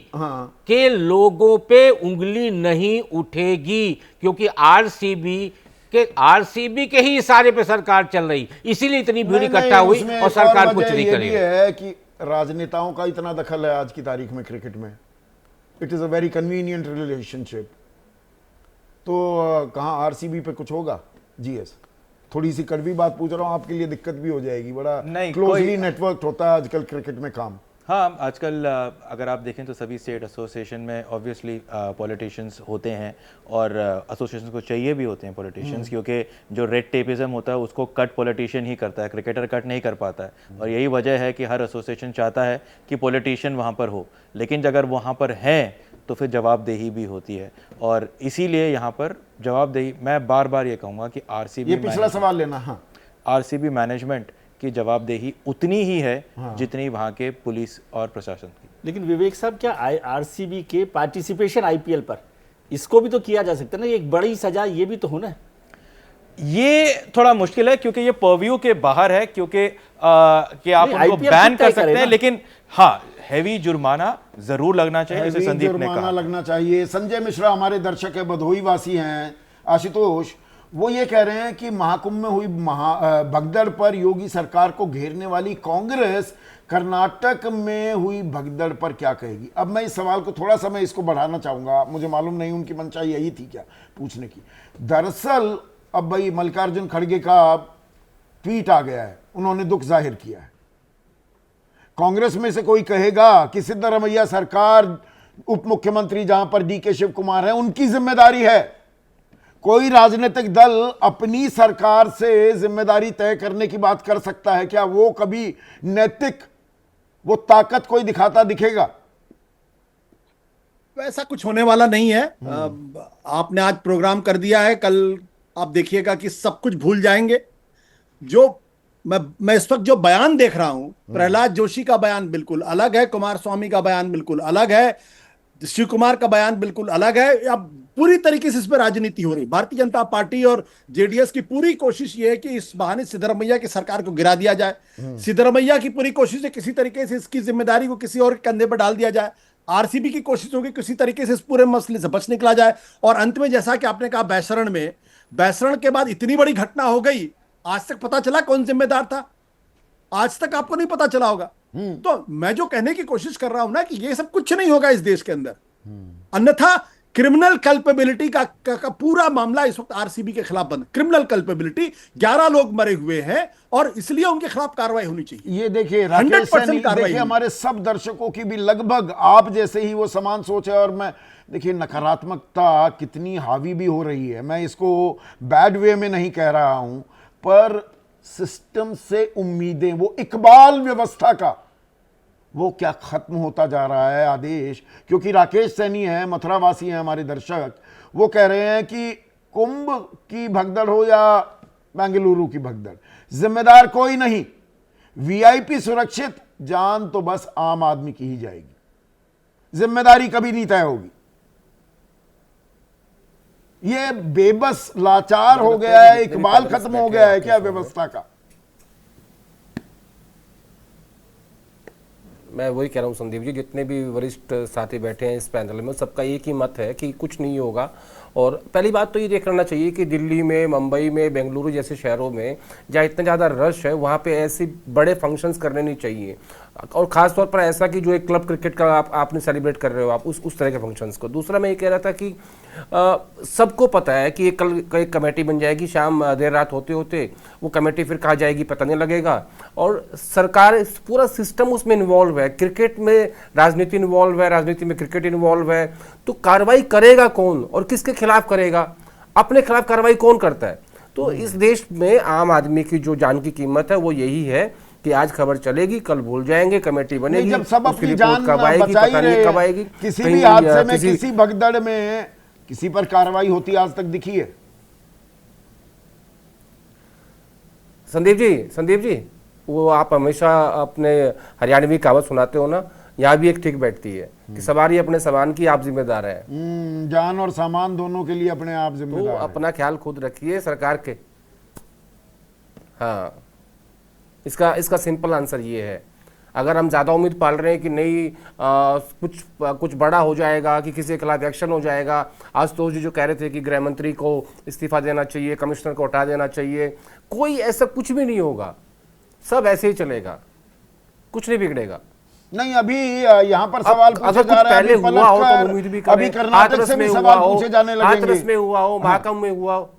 के लोगों पे उंगली नहीं उठेगी, क्योंकि आरसीबी के ही इशारे पे सरकार चल रही, इसीलिए इतनी भीड़ इकट्ठा हुई और सरकार कुछ नहीं करेगी। है कि राजनेताओं का इतना दखल है आज की तारीख में क्रिकेट में। It is a very convenient relationship. तो कहां आरसीबी पे कुछ होगा? जीएस थोड़ी सी कड़वी बात पूछ रहा हूं, आपके लिए दिक्कत भी हो जाएगी। बड़ा क्लोजली नेटवर्क होता है आजकल क्रिकेट में काम। हाँ, आजकल अगर आप देखें तो सभी स्टेट एसोसिएशन में ऑब्वियसली पॉलिटिशियंस होते हैं, और एसोसिएशन को चाहिए भी होते हैं पॉलिटिशियंस, क्योंकि जो रेड टेपिज्म होता है उसको कट पॉलिटिशियन ही करता है, क्रिकेटर कट नहीं कर पाता है। और यही वजह है कि हर एसोसिएशन चाहता है कि पॉलिटिशियन वहाँ पर हो, लेकिन अगर वहाँ पर हैं तो फिर जवाबदेही भी होती है। और इसीलिए यहाँ पर जवाबदेही, मैं बार बार ये कहूँगा कि आरसीबी, ये पिछला सवाल लेना, हाँ, आरसीबी मैनेजमेंट की जवाबदेही उतनी ही है जितनी वहां के पुलिस और प्रशासन की। लेकिन विवेक साहब, क्या आरसीबी के पार्टिसिपेशन आईपीएल पर, इसको भी तो किया जा सकता है ना? एक बड़ी सजा ये भी तो हो ना। ये थोड़ा मुश्किल है क्योंकि ये परव्यू के बाहर है, क्योंकि कि आप उनको बैन कर सकते हैं, लेकिन हाँ, हैवी जुर्माना जरूर लगना चाहिए, जैसे संदीप ने कहा, लगना चाहिए। संजय मिश्रा हमारे दर्शक है, भदोही वासी हैं, आशुतोष, वो ये कह रहे हैं कि महाकुंभ में हुई भगदड़ पर योगी सरकार को घेरने वाली कांग्रेस कर्नाटक में हुई भगदड़ पर क्या कहेगी? अब मैं इस सवाल को थोड़ा सा मैं इसको बढ़ाना चाहूंगा, मुझे मालूम नहीं उनकी मंशा यही थी क्या पूछने की। दरअसल अब भाई मल्लिकार्जुन खड़गे का ट्वीट आ गया है, उन्होंने दुख जाहिर किया है। कांग्रेस में से कोई कहेगा कि सिद्धरमैया सरकार, उप मुख्यमंत्री जहां पर डीके शिव कुमार है, उनकी जिम्मेदारी है। कोई राजनीतिक दल अपनी सरकार से जिम्मेदारी तय करने की बात कर सकता है क्या? वो कभी नैतिक वो ताकत कोई दिखाता दिखेगा? वैसा कुछ होने वाला नहीं है। आपने आज प्रोग्राम कर दिया है, कल आप देखिएगा कि सब कुछ भूल जाएंगे। जो मैं इस वक्त जो बयान देख रहा हूं, प्रहलाद जोशी का बयान बिल्कुल अलग है, कुमारस्वामी का बयान बिल्कुल अलग है, शिव कुमार का बयान बिल्कुल अलग है। अब पूरी तरीके से इस पर राजनीति हो रही। भारतीय जनता पार्टी और जेडीएस की पूरी कोशिश ये है कि इस बहाने सिद्धरमैया की सरकार को गिरा दिया जाए। सिद्धरमैया की पूरी कोशिश है किसी तरीके से इसकी जिम्मेदारी को किसी और के कंधे पर डाल दिया जाए। आरसीबी की कोशिश होगी किसी तरीके से इस पूरे मसले से बच निकला जाए। और अंत में जैसा कि आपने कहा, बैसरण के बाद इतनी बड़ी घटना हो गई, आज तक पता चला कौन जिम्मेदार था? आज तक आपको नहीं पता चला होगा। तो मैं जो कहने की कोशिश कर रहा हूं ना कि ये सब कुछ नहीं होगा इस देश के अंदर, अन्यथा क्रिमिनल कल्पेबिलिटी का पूरा मामला इस वक्त आरसीबी के खिलाफ बंद। क्रिमिनल कल्पेबिलिटी, 11 लोग मरे हुए हैं और इसलिए उनके खिलाफ कार्रवाई होनी चाहिए। ये देखिए राकेश 100% सैनी, कार्रवाई देखिए होनी। हमारे सब दर्शकों की भी लगभग आप जैसे ही वो समान सोच है। और मैं देखिए नकारात्मकता कितनी हावी भी हो रही है, मैं इसको बैड वे में नहीं कह रहा हूं, पर सिस्टम से उम्मीदें, वो इकबाल व्यवस्था का वो क्या खत्म होता जा रहा है आदेश। क्योंकि राकेश सैनी है, मथुरावासी हैं हमारे दर्शक, वो कह रहे हैं कि कुंभ की भगदड़ हो या बेंगलुरु की भगदड़, जिम्मेदार कोई नहीं, वीआईपी सुरक्षित, जान तो बस आम आदमी की ही जाएगी, जिम्मेदारी कभी नहीं तय होगी। ये बेबस लाचार हो गया है, इकबाल खत्म हो गया है क्या व्यवस्था का? मैं वही कह रहा हूँ संदीप जी, जितने भी वरिष्ठ साथी बैठे हैं इस पैनल में, सबका एक ही मत है कि कुछ नहीं होगा। और पहली बात तो ये देख लेना चाहिए कि दिल्ली में, मुंबई में, बेंगलुरु जैसे शहरों में जहाँ इतना ज़्यादा रश है, वहाँ पे ऐसे बड़े फंक्शंस करने नहीं चाहिए। और ख़ास तौर पर ऐसा कि जो एक क्लब क्रिकेट का आपने सेलिब्रेट कर रहे हो आप, उस तरह के फंक्शंस को। दूसरा मैं ये कह रहा था कि सबको पता है कि एक कमेटी बन जाएगी, शाम देर रात होते होते वो कमेटी फिर कहाँ जाएगी पता नहीं लगेगा। और सरकार, पूरा सिस्टम उसमें इन्वॉल्व है, क्रिकेट में राजनीति इन्वॉल्व है, राजनीति में क्रिकेट इन्वॉल्व है। तो कार्रवाई करेगा कौन और किसके खिलाफ करेगा? अपने खिलाफ कार्रवाई कौन करता है? तो इस देश में आम आदमी की जो जान की कीमत है वो यही है कि आज खबर चलेगी, कल भूल जाएंगे, कमेटी बनेगी, जब सब उसकी अपनी रिपोर्ट जान कब आएगी बचा ही पता नहीं रहे, कब आएगी। किसी भी हादसे में, किसी भगदड़ में किसी पर कार्रवाई होती आज तक दिखी है? संदीप जी वो आप हमेशा अपने हरियाणवी कहावत सुनाते हो ना, यहाँ भी एक ठीक बैठती है कि सवारी अपने सामान की, आप जिम्मेदार है। जान और सामान दोनों के लिए अपने आप तो जिम्मेदार है। अपना ख्याल खुद रखिए सरकार के। हाँ, इसका सिंपल आंसर ये है। अगर हम ज़्यादा उम्मीद पाल रहे हैं कि नहीं कुछ बड़ा हो जाएगा, कि किसी के खिलाफ एक्शन हो जाएगा, आशुतोष जी जो कह रहे थे कि गृह मंत्री को इस्तीफा देना चाहिए, कमिश्नर को हटा देना चाहिए, कोई ऐसा कुछ भी नहीं होगा, सब ऐसे ही चलेगा, कुछ नहीं बिगड़ेगा। नहीं, अभी यहाँ पर सवाल पूछे जा रहे हैं, पहले हुआ हो तो उम्मीद भी करें, अभी कर्नाटक से भी सवाल पूछे जाने लगेंगे, हाथरस में हुआ हो, महाकुंभ में हुआ हो।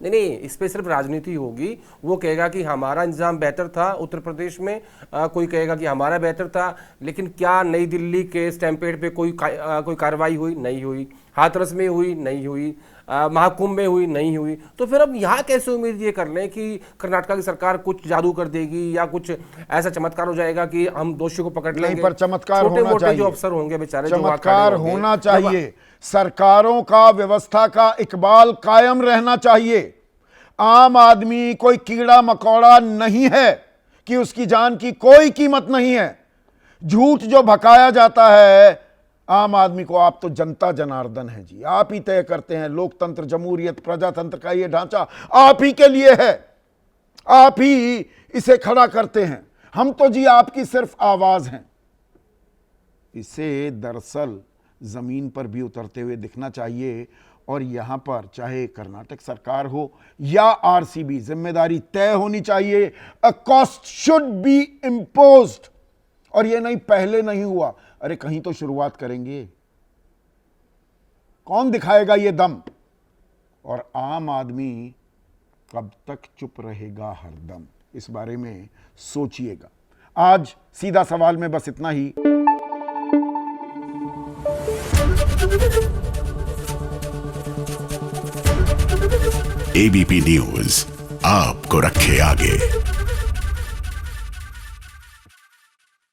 नहीं, इस पे सिर्फ राजनीति होगी। वो कहेगा कि हमारा इंतजाम बेहतर था उत्तर प्रदेश में, कोई कहेगा कि हमारा बेहतर था। लेकिन क्या नई दिल्ली के स्टैम्पेड पे कोई कार्रवाई हुई? नहीं हुई। हाथरस में हुई? नहीं हुई। महाकुंभ में हुई? नहीं हुई। तो फिर अब यहाँ कैसे उम्मीद ये कर लें कि कर्नाटक की सरकार कुछ जादू कर देगी या कुछ ऐसा चमत्कार हो जाएगा कि हम दोषियों को पकड़ लेंगे? पर चमत्कार होना चाहिए, जो अफसर होंगे बेचारे, चमत्कार होना चाहिए। सरकारों का, व्यवस्था का इकबाल कायम रहना चाहिए। आम आदमी कोई कीड़ा मकोड़ा नहीं है कि उसकी जान की कोई कीमत नहीं है। झूठ जो भकाया जाता है आम आदमी को, आप तो जनता जनार्दन है जी, आप ही तय करते हैं। लोकतंत्र, जमहूरियत, प्रजातंत्र का ये ढांचा आप ही के लिए है, आप ही इसे खड़ा करते हैं। हम तो जी आपकी सिर्फ आवाज हैं। इसे दरअसल जमीन पर भी उतरते हुए दिखना चाहिए। और यहां पर चाहे कर्नाटक सरकार हो या आरसीबी, जिम्मेदारी तय होनी चाहिए। A cost should be imposed. और ये नहीं पहले नहीं हुआ, अरे कहीं तो शुरुआत करेंगे। कौन दिखाएगा ये दम? और आम आदमी कब तक चुप रहेगा हरदम? इस बारे में सोचिएगा। आज सीधा सवाल में बस इतना ही। एबीपी न्यूज आपको रखे आगे।